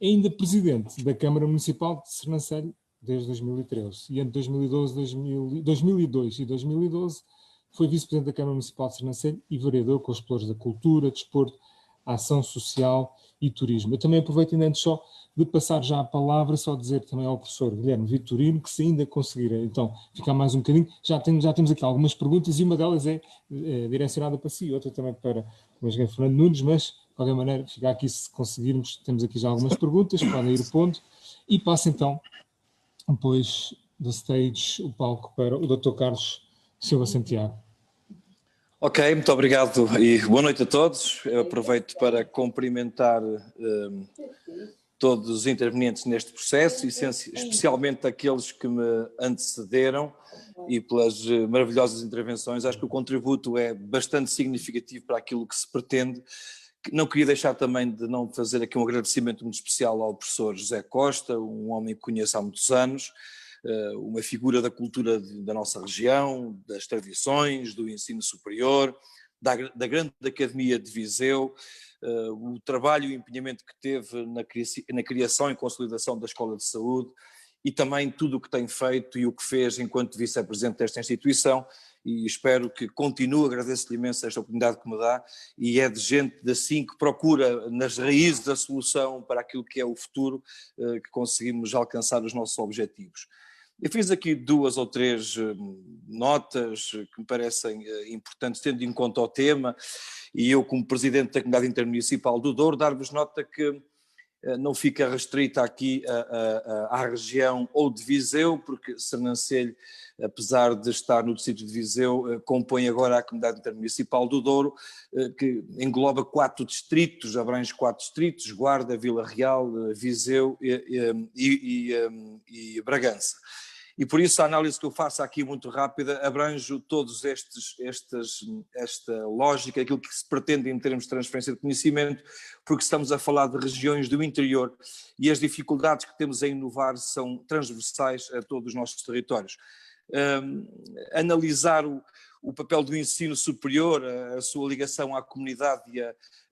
É ainda presidente da Câmara Municipal de Sernancelho desde 2013. E entre 2002 e 2012 foi vice-presidente da Câmara Municipal de Sernancelho e vereador com os setores da cultura, desporto, ação social e turismo. Eu também aproveito ainda antes só de passar já a palavra, só dizer também ao professor Guilherme Vitorino que se ainda conseguir, então, ficar mais um bocadinho, já temos aqui algumas perguntas e uma delas é direcionada para si, outra também para o engenheiro Fernando Nunes, mas, de qualquer maneira, ficar aqui se conseguirmos, temos aqui já algumas perguntas, podem ir pondo, e passo então, depois da stage, o palco para o Dr. Carlos Silva Santiago. Ok, muito obrigado e boa noite a todos. Eu aproveito para cumprimentar todos os intervenientes neste processo, especialmente aqueles que me antecederam e pelas maravilhosas intervenções. Acho que o contributo é bastante significativo para aquilo que se pretende. Não queria deixar também de não fazer aqui um agradecimento muito especial ao professor José Costa, um homem que conheço há muitos anos, uma figura da cultura da nossa região, das tradições, do ensino superior, da grande Academia de Viseu, o trabalho e o empenhamento que teve na criação e consolidação da Escola de Saúde e também tudo o que tem feito e o que fez enquanto vice-presidente desta instituição, e espero que continue, agradeço-lhe imenso esta oportunidade que me dá, e é de gente assim que procura nas raízes da solução para aquilo que é o futuro, que conseguimos alcançar os nossos objetivos. Eu fiz aqui 2 ou 3 notas que me parecem importantes, tendo em conta o tema, e eu, como presidente da Comunidade Intermunicipal do Douro, dar-vos nota que não fica restrita aqui à região ou de Viseu, porque Sernancelho, apesar de estar no distrito de Viseu, compõe agora a Comunidade Intermunicipal do Douro, que engloba 4 distritos, abrange 4 distritos, Guarda, Vila Real, Viseu e Bragança. E por isso a análise que eu faço aqui muito rápida abrange todos esta lógica, aquilo que se pretende em termos de transferência de conhecimento, porque estamos a falar de regiões do interior e as dificuldades que temos em inovar são transversais a todos os nossos territórios. Analisar o papel do ensino superior, a sua ligação à comunidade e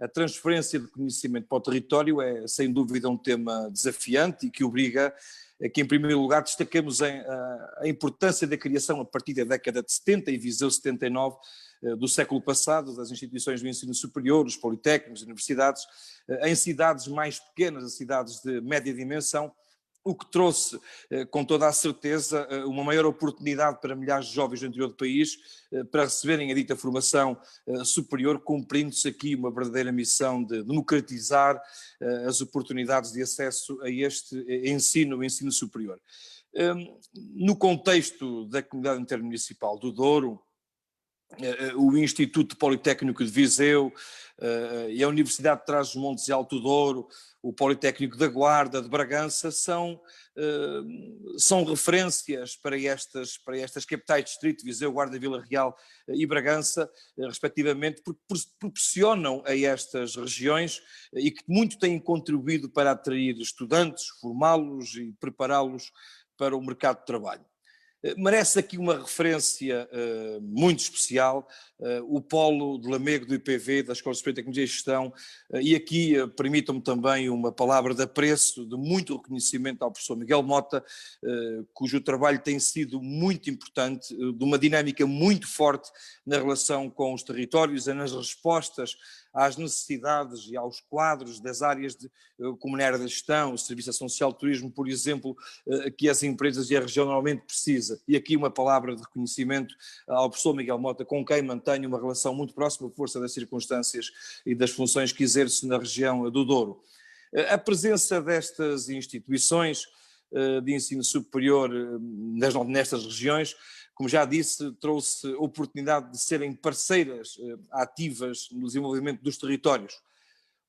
a transferência de conhecimento para o território é sem dúvida um tema desafiante e que obriga a que, em primeiro lugar, destaquemos a importância da criação a partir da década de 70 e Viseu 79 do século passado, das instituições do ensino superior, os politécnicos, universidades, em cidades mais pequenas, as cidades de média dimensão, o que trouxe, com toda a certeza, uma maior oportunidade para milhares de jovens do interior do país para receberem a dita formação superior, cumprindo-se aqui uma verdadeira missão de democratizar as oportunidades de acesso a este ensino, o ensino superior. No contexto da Comunidade Intermunicipal do Douro, o Instituto Politécnico de Viseu e a Universidade de Trás-os-Montes e Alto Douro, o Politécnico da Guarda, de Bragança, são referências para estas capitais de distrito, Viseu, Guarda, Vila Real e Bragança, respectivamente, porque proporcionam a estas regiões e que muito têm contribuído para atrair estudantes, formá-los e prepará-los para o mercado de trabalho. Merece aqui uma referência muito especial, o Polo de Lamego do IPV, da Escola Superior de Tecnologia e Gestão, e aqui permitam-me também uma palavra de apreço, de muito reconhecimento ao professor Miguel Mota, cujo trabalho tem sido muito importante, de uma dinâmica muito forte na relação com os territórios e nas respostas às necessidades e aos quadros das áreas como na área da gestão, o Serviço Social de Turismo, por exemplo, que as empresas e a região normalmente precisa. E aqui uma palavra de reconhecimento ao professor Miguel Mota, com quem mantenho uma relação muito próxima, por força das circunstâncias e das funções que exerce na região do Douro. A presença destas instituições de ensino superior nestas regiões, como já disse, trouxe oportunidade de serem parceiras ativas no desenvolvimento dos territórios,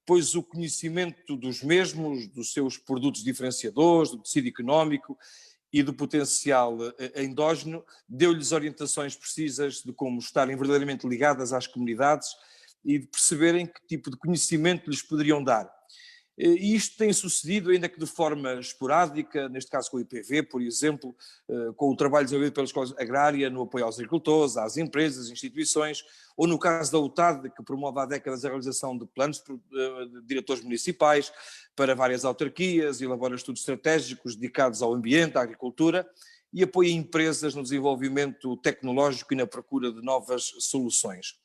pois o conhecimento dos mesmos, dos seus produtos diferenciadores, do tecido económico e do potencial endógeno, deu-lhes orientações precisas de como estarem verdadeiramente ligadas às comunidades e de perceberem que tipo de conhecimento lhes poderiam dar. E isto tem sucedido, ainda que de forma esporádica, neste caso com o IPV, por exemplo, com o trabalho desenvolvido pela Escola Agrária no apoio aos agricultores, às empresas, instituições, ou no caso da UTAD, que promove há décadas a realização de planos de diretores municipais para várias autarquias e elabora estudos estratégicos dedicados ao ambiente, à agricultura, e apoia empresas no desenvolvimento tecnológico e na procura de novas soluções.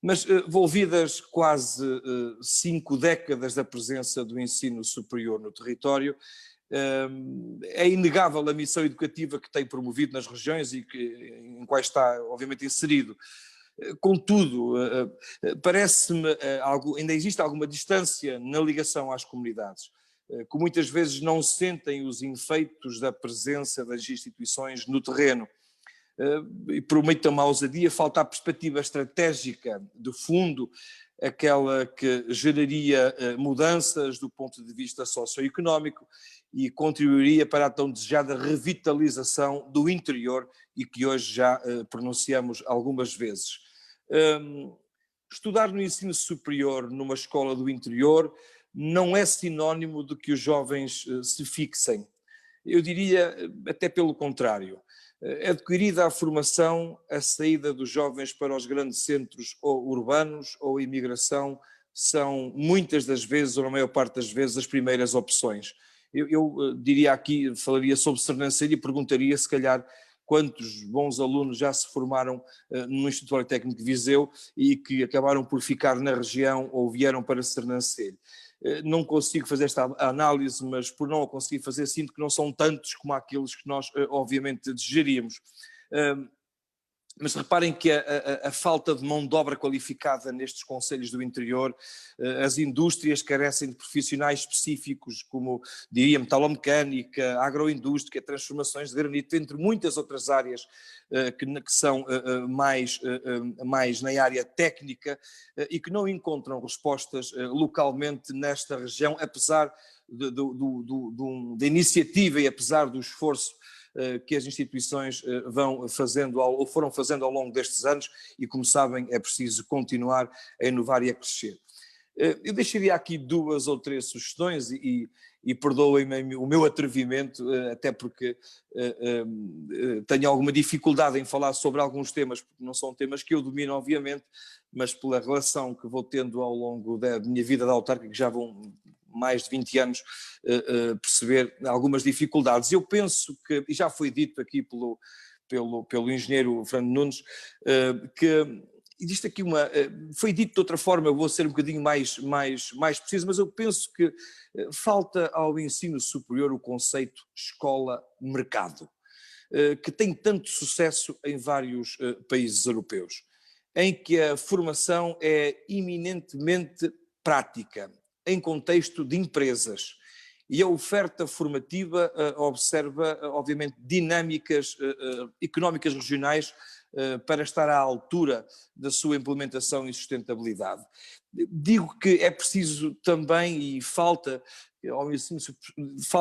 Mas envolvidas quase 5 décadas da presença do ensino superior no território, é inegável a missão educativa que tem promovido nas regiões e em quais está, obviamente, inserido. Contudo, parece-me ainda existe alguma distância na ligação às comunidades, que muitas vezes não sentem os efeitos da presença das instituições no terreno. E por muita ousadia, falta a perspectiva estratégica de fundo, aquela que geraria mudanças do ponto de vista socioeconómico e contribuiria para a tão desejada revitalização do interior e que hoje já pronunciamos algumas vezes. Estudar no ensino superior numa escola do interior não é sinónimo de que os jovens se fixem. Eu diria até pelo contrário. Adquirida a formação, a saída dos jovens para os grandes centros ou urbanos ou a imigração são muitas das vezes, ou na maior parte das vezes, as primeiras opções. Eu diria aqui, falaria sobre Sernancelho e perguntaria se calhar quantos bons alunos já se formaram no Instituto Politécnico de Viseu e que acabaram por ficar na região ou vieram para Sernancelho. Não consigo fazer esta análise, mas por não a conseguir fazer, sinto que não são tantos como aqueles que nós, obviamente, desejaríamos. Mas reparem que a falta de mão de obra qualificada nestes concelhos do interior, as indústrias carecem de profissionais específicos, como, diria, metalomecânica, agroindústria, transformações de granito, entre muitas outras áreas que são mais na área técnica e que não encontram respostas localmente nesta região, apesar da iniciativa e apesar do esforço que as instituições vão fazendo ou foram fazendo ao longo destes anos e, como sabem, é preciso continuar a inovar e a crescer. Eu deixaria aqui 2 ou 3 sugestões e perdoem-me o meu atrevimento, até porque tenho alguma dificuldade em falar sobre alguns temas, porque não são temas que eu domino, obviamente, mas pela relação que vou tendo ao longo da minha vida de autárquica, que já vão mais de 20 anos, perceber algumas dificuldades. Eu penso que, e já foi dito aqui pelo engenheiro Fernando Nunes, que existe aqui foi dito de outra forma, eu vou ser um bocadinho mais preciso, mas eu penso que falta ao ensino superior o conceito escola-mercado, que tem tanto sucesso em vários países europeus, em que a formação é eminentemente prática, em contexto de empresas, e a oferta formativa observa, obviamente, dinâmicas económicas regionais para estar à altura da sua implementação e sustentabilidade. Digo que é preciso também, e falta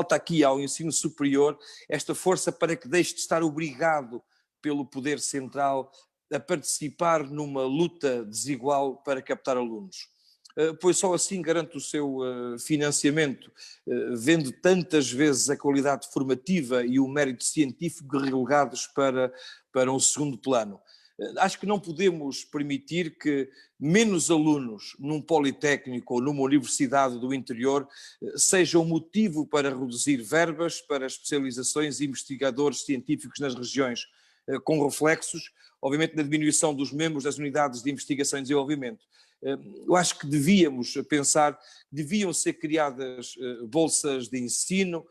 aqui ao ensino superior esta força para que deixe de estar obrigado pelo poder central a participar numa luta desigual para captar alunos, pois só assim garante o seu financiamento, vendo tantas vezes a qualidade formativa e o mérito científico relegados para um segundo plano. Acho que não podemos permitir que menos alunos num politécnico ou numa universidade do interior seja um motivo para reduzir verbas para especializações e investigadores científicos nas regiões, com reflexos, obviamente, na diminuição dos membros das unidades de investigação e desenvolvimento. Eu acho que deviam ser criadas bolsas de ensino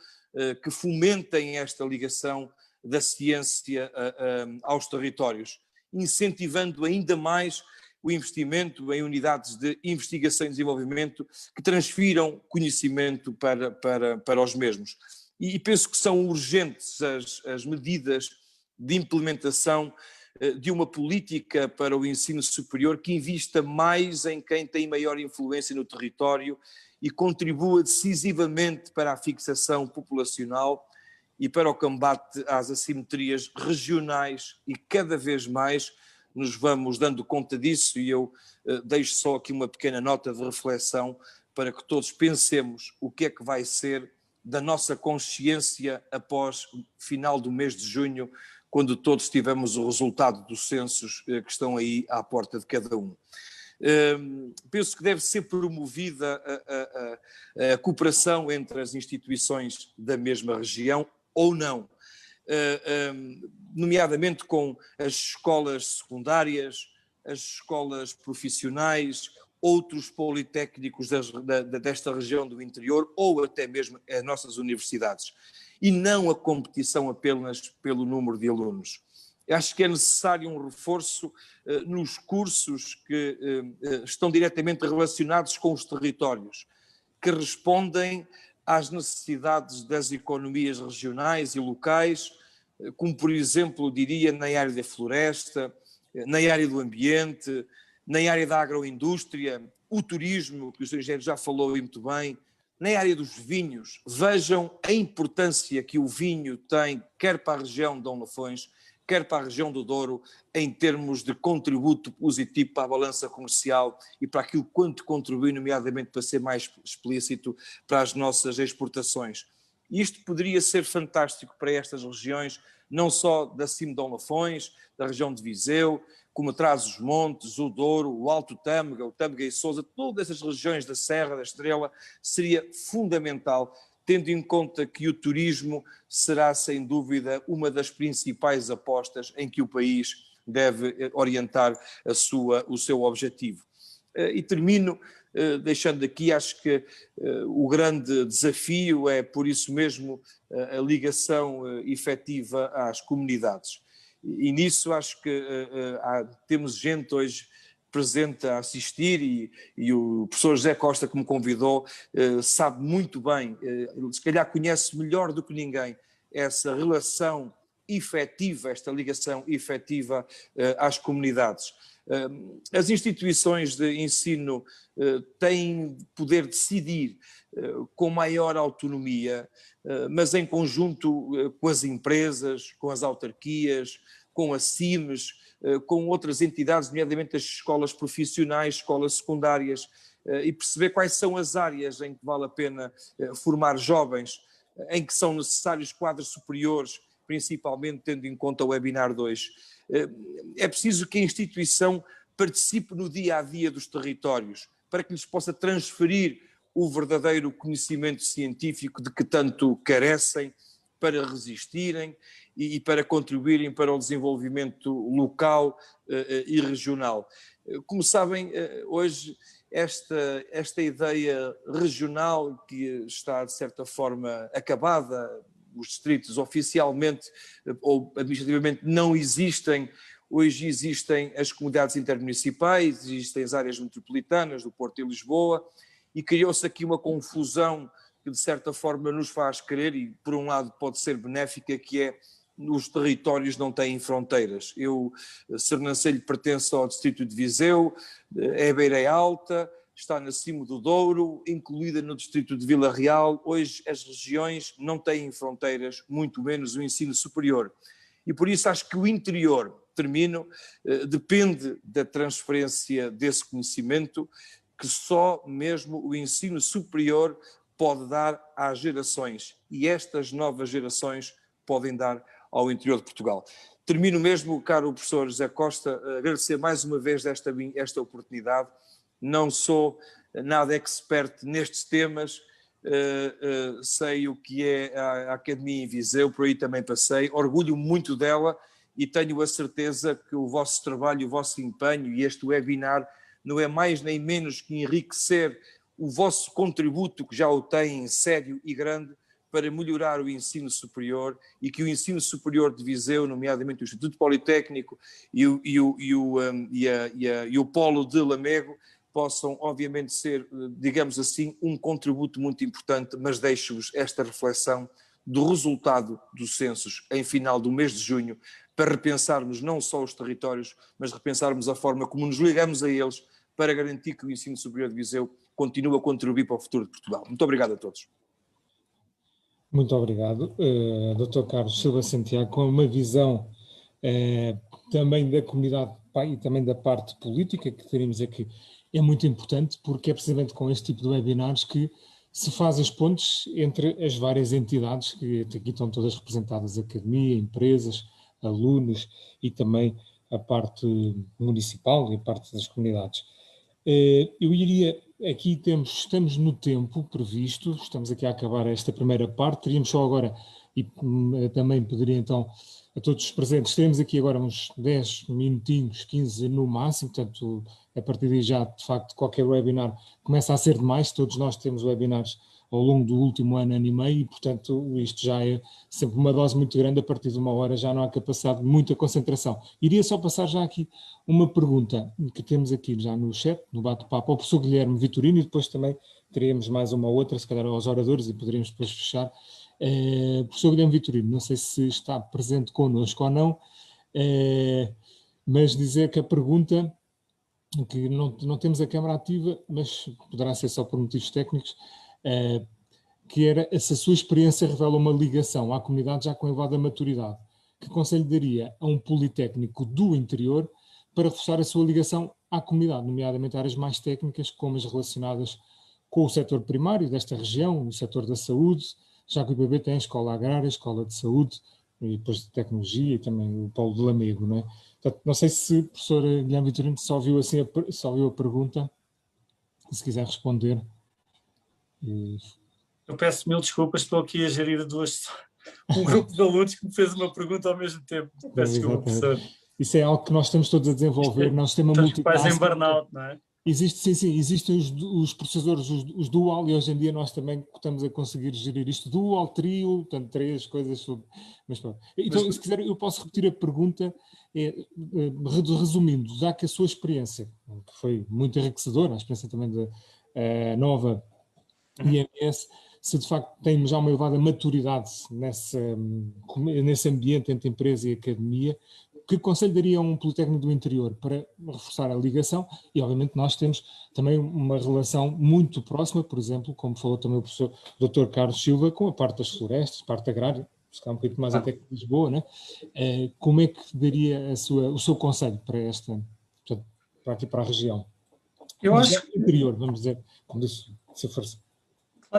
que fomentem esta ligação da ciência aos territórios, incentivando ainda mais o investimento em unidades de investigação e desenvolvimento que transfiram conhecimento para os mesmos. E penso que são urgentes as medidas de implementação de uma política para o ensino superior que invista mais em quem tem maior influência no território e contribua decisivamente para a fixação populacional e para o combate às assimetrias regionais, e cada vez mais nos vamos dando conta disso, e eu deixo só aqui uma pequena nota de reflexão para que todos pensemos o que é que vai ser da nossa consciência após o final do mês de junho, quando todos tivemos o resultado dos censos que estão aí à porta de cada um. Penso que deve ser promovida a cooperação entre as instituições da mesma região ou não, nomeadamente com as escolas secundárias, as escolas profissionais, outros politécnicos desta região do interior ou até mesmo as nossas universidades, e não a competição apenas pelo número de alunos. Acho que é necessário um reforço nos cursos que estão diretamente relacionados com os territórios, que respondem às necessidades das economias regionais e locais, como, por exemplo, diria, na área da floresta, na área do ambiente, na área da agroindústria, o turismo, que o Sr. Engenheiro já falou muito bem, na área dos vinhos. Vejam a importância que o vinho tem, quer para a região de Dom Lafões, quer para a região do Douro, em termos de contributo positivo para a balança comercial e para aquilo quanto contribui, nomeadamente, para ser mais explícito, para as nossas exportações. E isto poderia ser fantástico para estas regiões, não só da Cima de Dom Lafões, da região de Viseu, como Trás-os-Montes, o Douro, o Alto Tâmega, o Tâmega e Sousa, todas essas regiões da Serra, da Estrela, seria fundamental, tendo em conta que o turismo será, sem dúvida, uma das principais apostas em que o país deve orientar o seu objetivo. E termino deixando aqui, acho que o grande desafio é, por isso mesmo, a ligação efetiva às comunidades. E nisso acho que temos gente hoje presente a assistir e o professor José Costa, que me convidou, sabe muito bem, se calhar conhece melhor do que ninguém essa relação efetiva, esta ligação efetiva às comunidades. As instituições de ensino têm poder decidir com maior autonomia, mas em conjunto com as empresas, com as autarquias, com as CIMES, com outras entidades, nomeadamente as escolas profissionais, escolas secundárias, e perceber quais são as áreas em que vale a pena formar jovens, em que são necessários quadros superiores, principalmente tendo em conta o Webinar 2. É preciso que a instituição participe no dia-a-dia dos territórios, para que lhes possa transferir o verdadeiro conhecimento científico de que tanto carecem, para resistirem e para contribuírem para o desenvolvimento local e regional. Como sabem, hoje esta ideia regional que está de certa forma acabada, os distritos oficialmente ou administrativamente não existem, hoje existem as comunidades intermunicipais, existem as áreas metropolitanas do Porto e Lisboa, e criou-se aqui uma confusão que de certa forma nos faz crer, e por um lado pode ser benéfica, que é os territórios não têm fronteiras. Eu, Sernancelho, pertenço ao distrito de Viseu, é Beira Alta, está na Cimo do Douro, incluída no distrito de Vila Real. Hoje as regiões não têm fronteiras, muito menos o ensino superior. E por isso acho que o interior, termino, depende da transferência desse conhecimento que só mesmo o ensino superior pode dar às gerações, e estas novas gerações podem dar ao interior de Portugal. Termino mesmo, caro professor José Costa, agradecer mais uma vez esta oportunidade. Não sou nada expert nestes temas, sei o que é a Academia em Viseu, por aí também passei, orgulho muito dela e tenho a certeza que o vosso trabalho, o vosso empenho e este webinar não é mais nem menos que enriquecer o vosso contributo, que já o tem sério e grande, para melhorar o ensino superior, e que o ensino superior de Viseu, nomeadamente o Instituto Politécnico e o Polo de Lamego, possam obviamente ser, digamos assim, um contributo muito importante, mas deixo-vos esta reflexão do resultado dos censos em final do mês de junho, para repensarmos não só os territórios, mas repensarmos a forma como nos ligamos a eles, para garantir que o ensino superior de Viseu continue a contribuir para o futuro de Portugal. Muito obrigado a todos. Muito obrigado, Dr. Carlos Silva Santiago, com uma visão também da comunidade e também da parte política, que teremos aqui. É muito importante, porque é precisamente com este tipo de webinars que se faz as pontes entre as várias entidades, que aqui estão todas representadas, academia, empresas, alunos e também a parte municipal e a parte das comunidades. Eu iria, aqui estamos no tempo previsto, estamos aqui a acabar esta primeira parte, teríamos só agora, e também poderia então, a todos os presentes, teremos aqui agora uns 10 minutinhos, 15 no máximo, portanto, a partir daí já, de facto, qualquer webinar começa a ser demais, todos nós temos webinars ao longo do último ano e meio, e portanto isto já é sempre uma dose muito grande, a partir de uma hora já não há capacidade de muita concentração. Iria só passar já aqui uma pergunta que temos aqui já no chat, no bate-papo, ao professor Guilherme Vitorino, e depois também teremos mais uma outra, se calhar aos oradores, e poderíamos depois fechar. Professor Guilherme Vitorino, não sei se está presente connosco ou não, mas dizer que a pergunta, que não temos a câmara ativa, mas poderá ser só por motivos técnicos, que era se a sua experiência revela uma ligação à comunidade já com elevada maturidade. Que conselho daria a um politécnico do interior para reforçar a sua ligação à comunidade, nomeadamente áreas mais técnicas, como as relacionadas com o setor primário desta região, o setor da saúde, já que o IPB tem a escola agrária, a escola de saúde, e depois de tecnologia e também o Polo de Lamego, não é? Portanto, não sei se o professor Guilherme Vitorino só viu a pergunta, se quiser responder. Eu peço mil desculpas, estou aqui a gerir um grupo de alunos que me fez uma pergunta ao mesmo tempo. Peço desculpa, professor. Isso é algo que nós estamos todos a desenvolver, nós temos uma multitasking. Estamos quase em burnout, não é? Existem os processadores, os dual, e hoje em dia nós também estamos a conseguir gerir isto, dual, trio, portanto, 3 coisas. Mas pronto. Então, se quiser, eu posso repetir a pergunta, resumindo, já que a sua experiência, que foi muito enriquecedora, a experiência também da nova IMS, se de facto tem já uma elevada maturidade nesse ambiente entre empresa e academia, que conselho daria a um Politécnico do Interior para reforçar a ligação? E obviamente nós temos também uma relação muito próxima, por exemplo, como falou também o professor Dr. Carlos Silva, com a parte das florestas, parte agrária, se calhar um bocadinho mais até que Lisboa, né? Como é que daria o seu conselho para para aqui para a região? Eu acho que interior, vamos dizer, como disse, se for.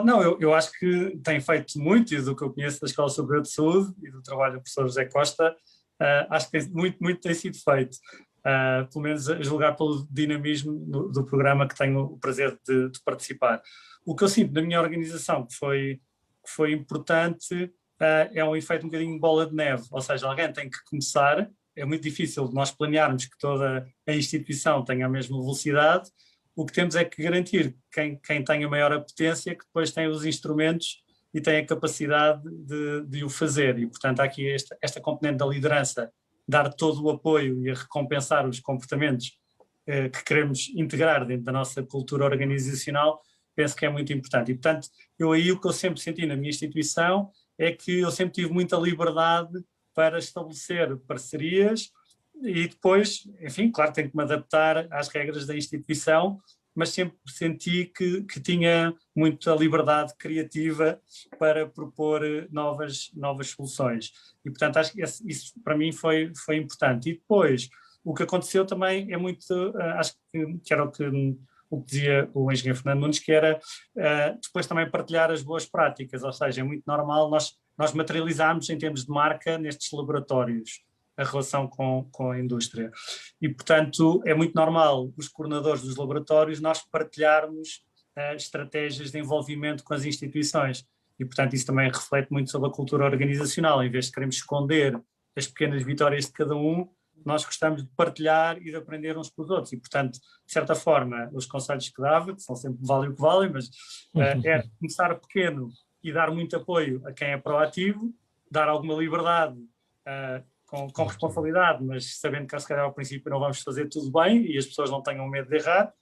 Não, eu acho que tem feito muito, e do que eu conheço da Escola Superior de Saúde e do trabalho do professor José Costa, acho que muito tem sido feito, pelo menos a julgar pelo dinamismo do programa que tenho o prazer de participar. O que eu sinto na minha organização que foi importante é um efeito um bocadinho bola de neve, ou seja, alguém tem que começar, é muito difícil nós planearmos que toda a instituição tenha a mesma velocidade. O que temos é que garantir quem tem a maior apetência, que depois tem os instrumentos e tem a capacidade de o fazer. E, portanto, há aqui esta componente da liderança, dar todo o apoio e a recompensar os comportamentos que queremos integrar dentro da nossa cultura organizacional, penso que é muito importante. E, portanto, o que eu sempre senti na minha instituição é que eu sempre tive muita liberdade para estabelecer parcerias e depois, enfim, claro, tenho que me adaptar às regras da instituição, mas sempre senti que tinha muita liberdade criativa para propor novas soluções. E, portanto, acho que isso para mim foi importante. E depois, o que aconteceu também é muito, acho que era o que dizia o engenheiro Fernando Nunes, que era depois também partilhar as boas práticas, ou seja, é muito normal nós materializarmos em termos de marca nestes laboratórios a relação com a indústria. E, portanto, é muito normal os coordenadores dos laboratórios nós partilharmos estratégias de envolvimento com as instituições. E, portanto, isso também reflete muito sobre a cultura organizacional. Em vez de queremos esconder as pequenas vitórias de cada um, nós gostamos de partilhar e de aprender uns com os outros. E, portanto, de certa forma, os conselhos que dava, que são sempre valem o que valem, mas é começar pequeno e dar muito apoio a quem é proativo, dar alguma liberdade com responsabilidade, mas sabendo que se calhar ao princípio não vamos fazer tudo bem e as pessoas não tenham medo de errar,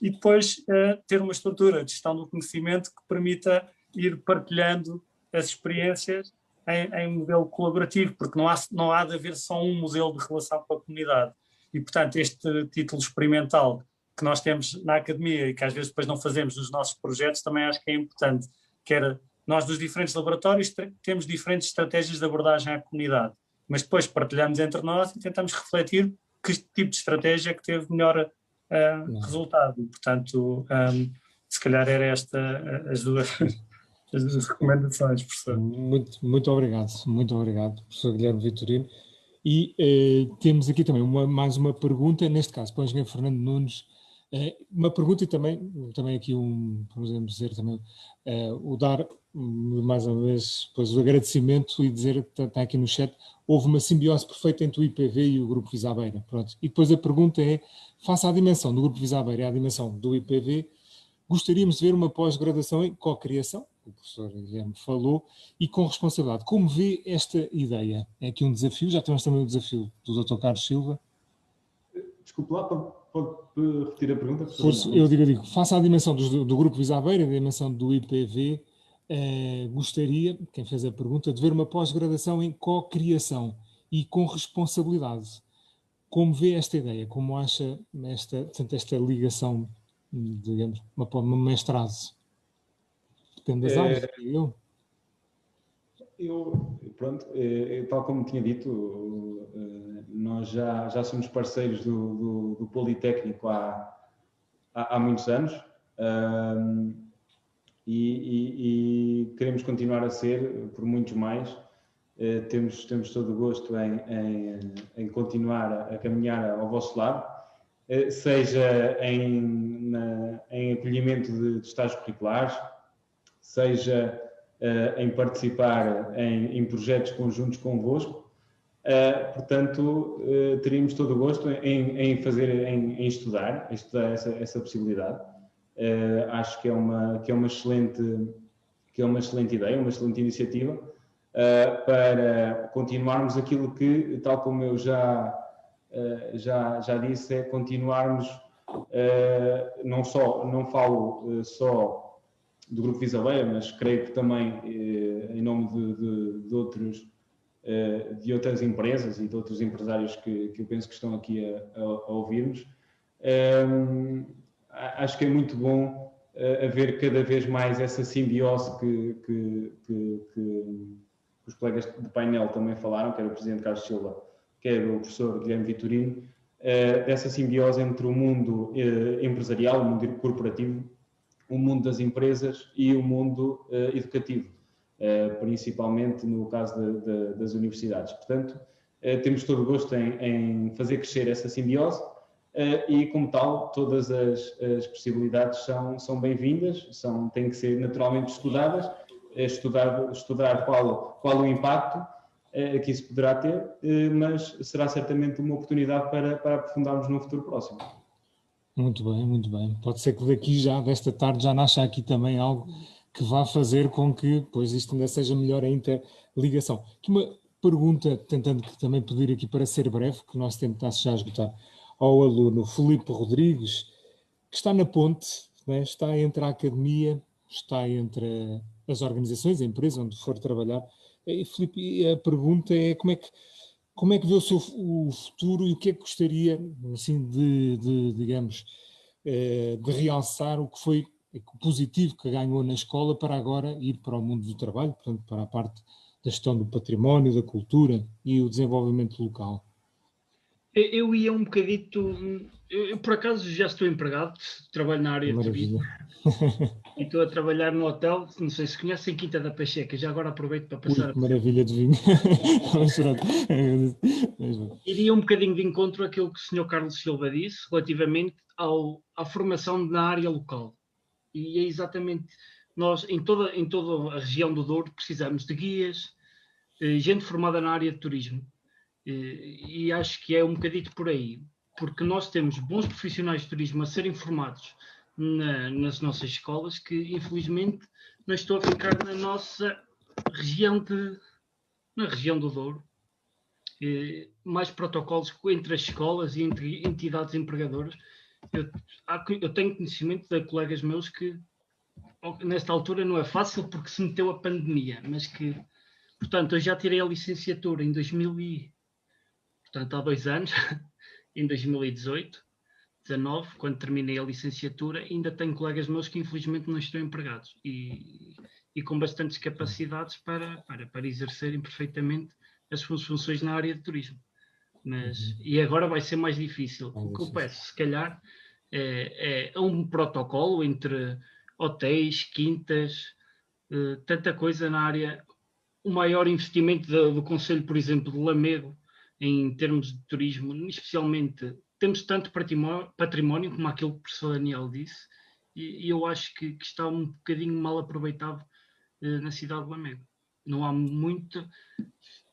e depois ter uma estrutura de gestão do conhecimento que permita ir partilhando as experiências em modelo colaborativo, porque não há de haver só um modelo de relação com a comunidade. E, portanto, este título experimental que nós temos na academia e que às vezes depois não fazemos nos nossos projetos, também acho que é importante, que era, nós dos diferentes laboratórios temos diferentes estratégias de abordagem à comunidade, mas depois partilhamos entre nós e tentamos refletir que tipo de estratégia é que teve melhor resultado. E, portanto, se calhar era as duas recomendações, professor. Muito obrigado, professor Guilherme Vitorino. E temos aqui também mais uma pergunta, neste caso para o engenheiro Fernando Nunes, uma pergunta e também aqui podemos dizer também, o dar mais uma vez depois o agradecimento e dizer que está aqui no chat, houve uma simbiose perfeita entre o IPV e o Grupo Visabeira. Pronto. E depois a pergunta é, face à dimensão do Grupo Visabeira e à dimensão do IPV, gostaríamos de ver uma pós-graduação em co-criação, o professor Guilherme falou, e com responsabilidade. Como vê esta ideia? É aqui um desafio, já temos também o desafio do Dr. Carlos Silva. Desculpe lá, pode repetir a pergunta? Eu digo, face à dimensão do Grupo Visabeira, a dimensão do IPV, gostaria, quem fez a pergunta, de ver uma pós-graduação em co-criação e com responsabilidade. Como vê esta ideia? Como acha esta ligação, digamos, uma mestrado? Depende das áreas, pronto, tal como tinha dito, nós já somos parceiros do Politécnico há muitos anos e queremos continuar a ser por muitos mais. Temos todo o gosto em continuar a caminhar ao vosso lado, seja em acolhimento de estágios curriculares, seja em participar em projetos conjuntos convosco, Portanto, teríamos todo o gosto em estudar essa possibilidade. Acho que é uma excelente ideia, uma excelente iniciativa, para continuarmos aquilo que, tal como eu já disse, é continuarmos, não falo só do Grupo Visabeira, mas creio que também em nome de outras empresas e de outros empresários que eu penso que estão aqui a ouvir-nos. Acho que é muito bom haver cada vez mais essa simbiose que os colegas de painel também falaram, quer o Presidente Carlos Silva, quer o Professor Guilherme Vitorino, dessa simbiose entre o mundo empresarial, o mundo corporativo, o mundo das empresas e o mundo educativo, principalmente no caso das universidades. Portanto, temos todo o gosto em fazer crescer essa simbiose e, como tal, todas as possibilidades são bem-vindas, têm que ser naturalmente estudadas, estudar qual o impacto que isso poderá ter, mas será certamente uma oportunidade para aprofundarmos no futuro próximo. Muito bem, muito bem. Pode ser que daqui desta tarde, já nasça aqui também algo que vá fazer com que, pois, isto ainda seja melhor a interligação. Aqui uma pergunta, tentando também pedir aqui para ser breve, que o nosso tempo está-se já a esgotar, ao aluno Filipe Rodrigues, que está na ponte, né? Está entre a academia, está entre as organizações, a empresa onde for trabalhar. E, Filipe, a pergunta é como é que vê o futuro e o que é que gostaria, assim, digamos, de realçar o que foi positivo que ganhou na escola para agora ir para o mundo do trabalho, portanto, para a parte da gestão do património, da cultura e o desenvolvimento local? Eu ia um bocadito... Eu, por acaso, já estou empregado, trabalho na área de turismo. E estou a trabalhar no hotel, não sei se conhecem, Quinta da Pacheca, já agora aproveito para passar... Que maravilha de vinho! Iria um bocadinho de encontro àquilo que o Sr. Carlos Silva disse, relativamente à formação na área local. E é exatamente, nós em toda a região do Douro precisamos de guias, gente formada na área de turismo. E acho que é um bocadito por aí, porque nós temos bons profissionais de turismo a serem formados nas nossas escolas, que infelizmente não estou a ficar na nossa região na região do Douro. Mais protocolos entre as escolas e entre entidades empregadoras. Eu tenho conhecimento de colegas meus que nesta altura não é fácil porque se meteu a pandemia, mas que, portanto, eu já tirei a licenciatura em portanto, há 2 anos, em 2018, 19, quando terminei a licenciatura, ainda tenho colegas meus que infelizmente não estão empregados e com bastantes capacidades para exercerem perfeitamente as suas funções na área de turismo. E agora vai ser mais difícil. O que eu peço, se calhar, é um protocolo entre hotéis, quintas, tanta coisa na área. O maior investimento do Conselho, por exemplo, de Lamego, em termos de turismo, especialmente, temos tanto património como aquilo que o professor Daniel disse, e eu acho que está um bocadinho mal aproveitado na cidade de Lamego. Não há muito,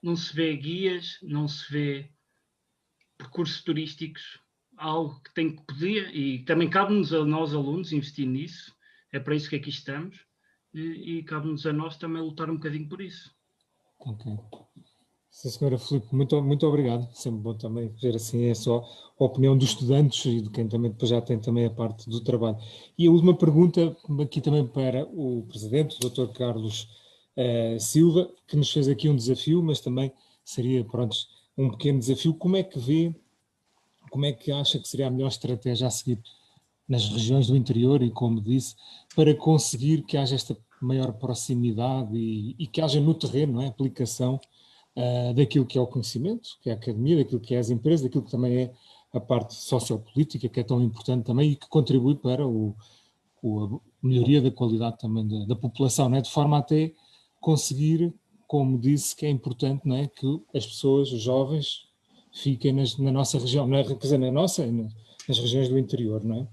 não se vê guias, não se vê percursos turísticos, algo que podia, e também cabe-nos a nós alunos investir nisso, é para isso que aqui estamos, e cabe-nos a nós também lutar um bocadinho por isso. Ok. Sim, senhora Filipe, muito, muito obrigado. Sempre bom também ver assim é só a opinião dos estudantes e de quem também depois já tem também a parte do trabalho. E a última pergunta aqui também para o Presidente, o Dr. Carlos Silva, que nos fez aqui um desafio, mas também seria, pronto, um pequeno desafio. Como é que vê, como é que acha que seria a melhor estratégia a seguir nas regiões do interior e, como disse, para conseguir que haja esta maior proximidade e que haja no terreno, não é, aplicação daquilo que é o conhecimento, que é a academia, daquilo que é as empresas, daquilo que também é a parte sociopolítica, que é tão importante também e que contribui para a melhoria da qualidade também da população, não é? De forma a até conseguir, como disse, que é importante, não é, que as pessoas, os jovens, fiquem na nossa região, quer dizer, nas regiões do interior, não é?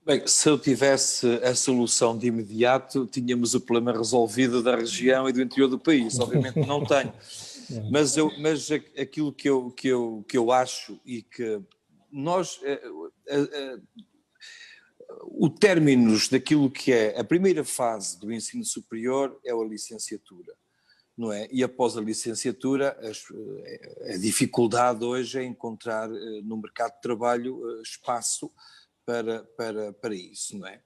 Bem, se eu tivesse a solução de imediato, tínhamos o problema resolvido da região e do interior do país. Obviamente não tenho. Mas aquilo que eu acho e que nós... o términos daquilo que é a primeira fase do ensino superior é a licenciatura, não é? E após a licenciatura, a dificuldade hoje é encontrar no mercado de trabalho espaço para isso, não é?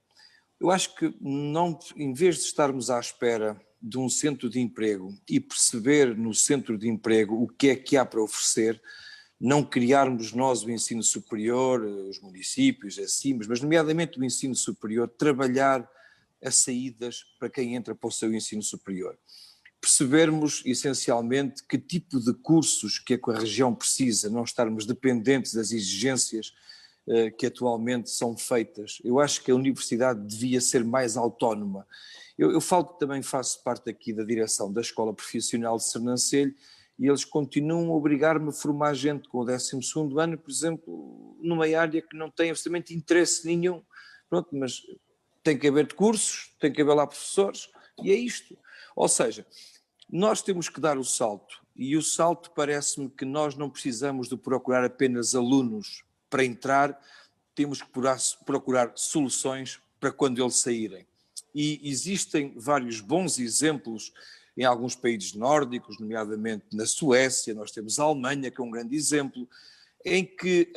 Eu acho que não, em vez de estarmos à espera de um centro de emprego e perceber no centro de emprego o que é que há para oferecer, não criarmos nós o ensino superior, os municípios, as CIMs, mas nomeadamente o ensino superior, trabalhar as saídas para quem entra para o seu ensino superior. Percebermos essencialmente que tipo de cursos que a região precisa, não estarmos dependentes das exigências que atualmente são feitas. Eu acho que a universidade devia ser mais autónoma. Eu falo que também faço parte aqui da direção da Escola Profissional de Sernancelho e eles continuam a obrigar-me a formar gente com o 12º ano, por exemplo, numa área que não tem absolutamente interesse nenhum. Pronto, mas tem que haver cursos, tem que haver lá professores e é isto. Ou seja, nós temos que dar o salto e o salto parece-me que nós não precisamos de procurar apenas alunos para entrar, temos que procurar soluções para quando eles saírem. E existem vários bons exemplos em alguns países nórdicos, nomeadamente na Suécia, nós temos a Alemanha, que é um grande exemplo, em que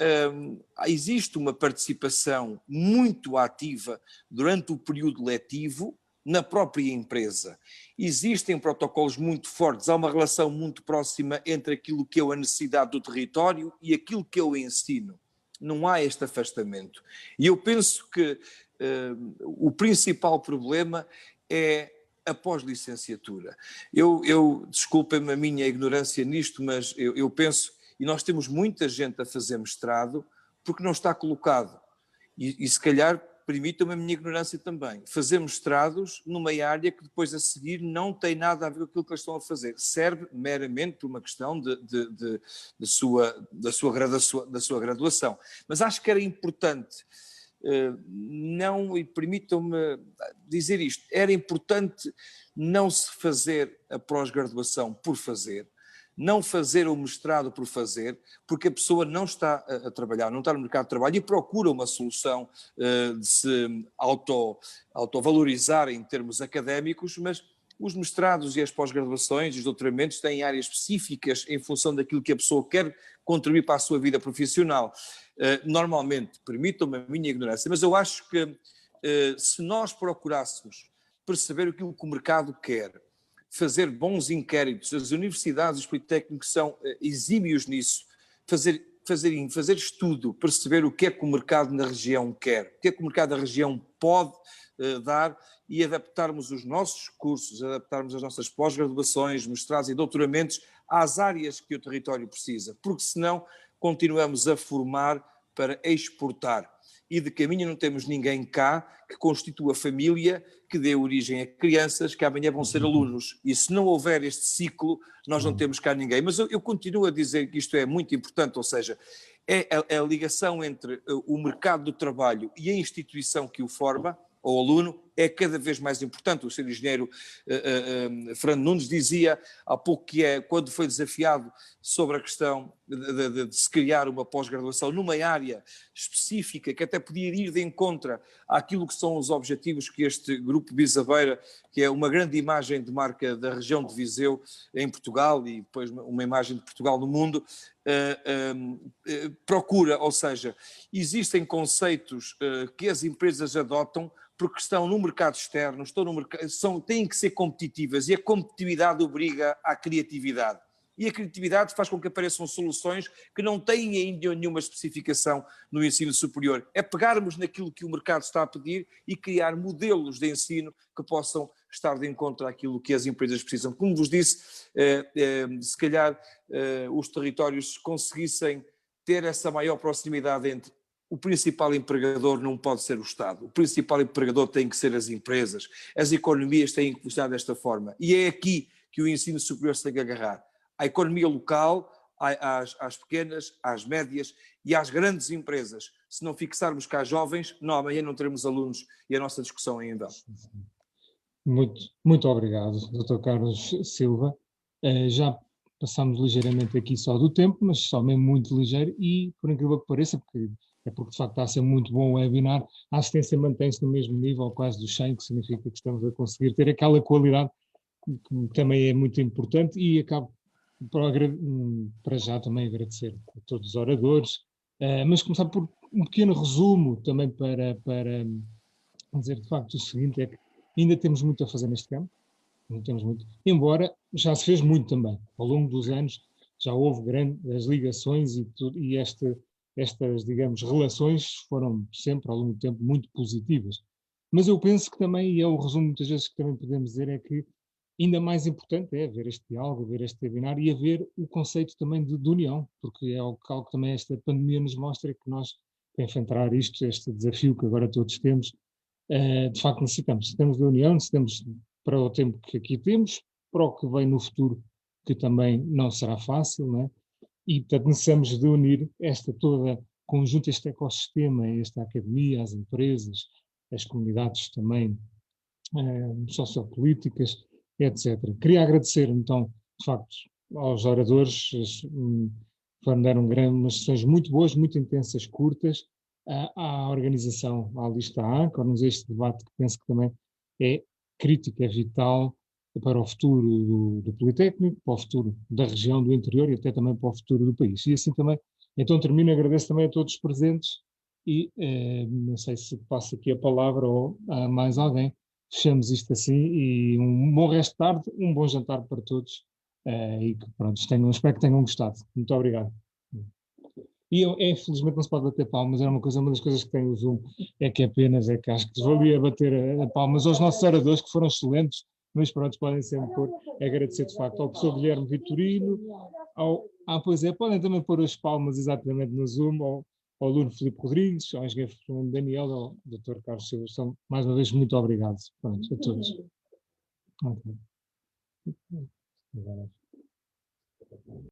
existe uma participação muito ativa durante o período letivo na própria empresa. Existem protocolos muito fortes, há uma relação muito próxima entre aquilo que é a necessidade do território e aquilo que é o ensino. Não há este afastamento. E eu penso que o principal problema é a pós-licenciatura. Desculpem-me a minha ignorância nisto, mas eu penso, e nós temos muita gente a fazer mestrado porque não está colocado. E se calhar, permitam-me a minha ignorância também, fazer mestrados numa área que depois a seguir não tem nada a ver com aquilo que eles estão a fazer. Serve meramente por uma questão da sua graduação. Mas acho que era importante, e permitam-me dizer isto, era importante não se fazer a pós-graduação por fazer, não fazer o mestrado por fazer, porque a pessoa não está a trabalhar, não está no mercado de trabalho e procura uma solução de se autovalorizar em termos académicos, mas os mestrados e as pós-graduações e os doutoramentos têm áreas específicas em função daquilo que a pessoa quer contribuir para a sua vida profissional. Normalmente, permitam-me a minha ignorância, mas eu acho que se nós procurássemos perceber aquilo que o mercado quer, fazer bons inquéritos, as universidades e os politécnicos são exímios nisso, fazer estudo, perceber o que é que o mercado na região quer, o que é que o mercado da região pode dar e adaptarmos os nossos cursos, adaptarmos as nossas pós-graduações, mestrados e doutoramentos às áreas que o território precisa, porque senão continuamos a formar para exportar. E de caminho não temos ninguém cá que constitua a família, que dê origem a crianças que amanhã vão ser alunos. E se não houver este ciclo, nós não temos cá ninguém. Mas eu continuo a dizer que isto é muito importante, ou seja, é a ligação entre o mercado do trabalho e a instituição que o forma, ou aluno, é cada vez mais importante. O Sr. Engenheiro Fernando Nunes dizia há pouco que quando foi desafiado sobre a questão de se criar uma pós-graduação numa área específica que até podia ir de encontro àquilo que são os objetivos que este grupo Bisabeira, que é uma grande imagem de marca da região de Viseu em Portugal e depois uma imagem de Portugal no mundo, procura, ou seja, existem conceitos que as empresas adotam porque estão no mercado externo, têm que ser competitivas e a competitividade obriga à criatividade. E a criatividade faz com que apareçam soluções que não têm ainda nenhuma especificação no ensino superior. É pegarmos naquilo que o mercado está a pedir e criar modelos de ensino que possam estar de encontro àquilo que as empresas precisam. Como vos disse, se calhar os territórios conseguissem ter essa maior proximidade entre o principal empregador não pode ser o Estado, o principal empregador tem que ser as empresas, as economias têm que funcionar desta forma. E é aqui que o ensino superior se tem que agarrar. À economia local, às pequenas, às médias e às grandes empresas. Se não fixarmos cá jovens, amanhã não teremos alunos e a nossa discussão é em vão. Muito obrigado, Dr. Carlos Silva. Já passamos ligeiramente aqui só do tempo, mas só mesmo muito ligeiro e, por incrível que pareça, porque de facto está a ser muito bom o webinar, a assistência mantém-se no mesmo nível, quase do 100, que significa que estamos a conseguir ter aquela qualidade que também é muito importante, e acabo para já também agradecer a todos os oradores, mas começar por um pequeno resumo também para dizer de facto o seguinte, é que ainda temos muito a fazer neste campo, não temos muito, embora já se fez muito também, ao longo dos anos já houve grandes ligações e estas, digamos, relações foram sempre ao longo do tempo muito positivas. Mas eu penso que também, e é o resumo muitas vezes que também podemos dizer, é que ainda mais importante é haver este diálogo, haver este webinar e haver o conceito também de união, porque é algo que também esta pandemia nos mostra, que nós, para enfrentar este desafio que agora todos temos, de facto necessitamos de união, necessitamos para o tempo que aqui temos, para o que vem no futuro, que também não será fácil, não é? E, portanto, necessitamos de unir toda conjunto, este ecossistema, esta academia, as empresas, as comunidades também sociopolíticas, etc. Queria agradecer, então, de facto, aos oradores, deram umas sessões muito boas, muito intensas, curtas, à organização, à lista A, que organiza este debate, que penso que também é crítico, é vital para o futuro do Politécnico, para o futuro da região do interior e até também para o futuro do país. E assim também, então termino, agradeço também a todos os presentes e não sei se passo aqui a palavra ou a mais alguém. Fechamos isto assim e um bom resto de tarde, um bom jantar para todos e que pronto, espero que tenham gostado. Muito obrigado. E infelizmente não se pode bater palmas, uma das coisas que tem o Zoom, é que apenas é que acho que desvalia bater a palmas aos nossos oradores, que foram excelentes, mas pronto, podem sempre pôr, agradecer de facto ao professor Guilherme Vitorino, podem também pôr as palmas exatamente no Zoom, ao aluno Filipe Rodrigues, ao engenheiro Fernando Daniel, ao Dr. Carlos Silva. Então, mais uma vez, muito obrigado pronto, a todos. Okay.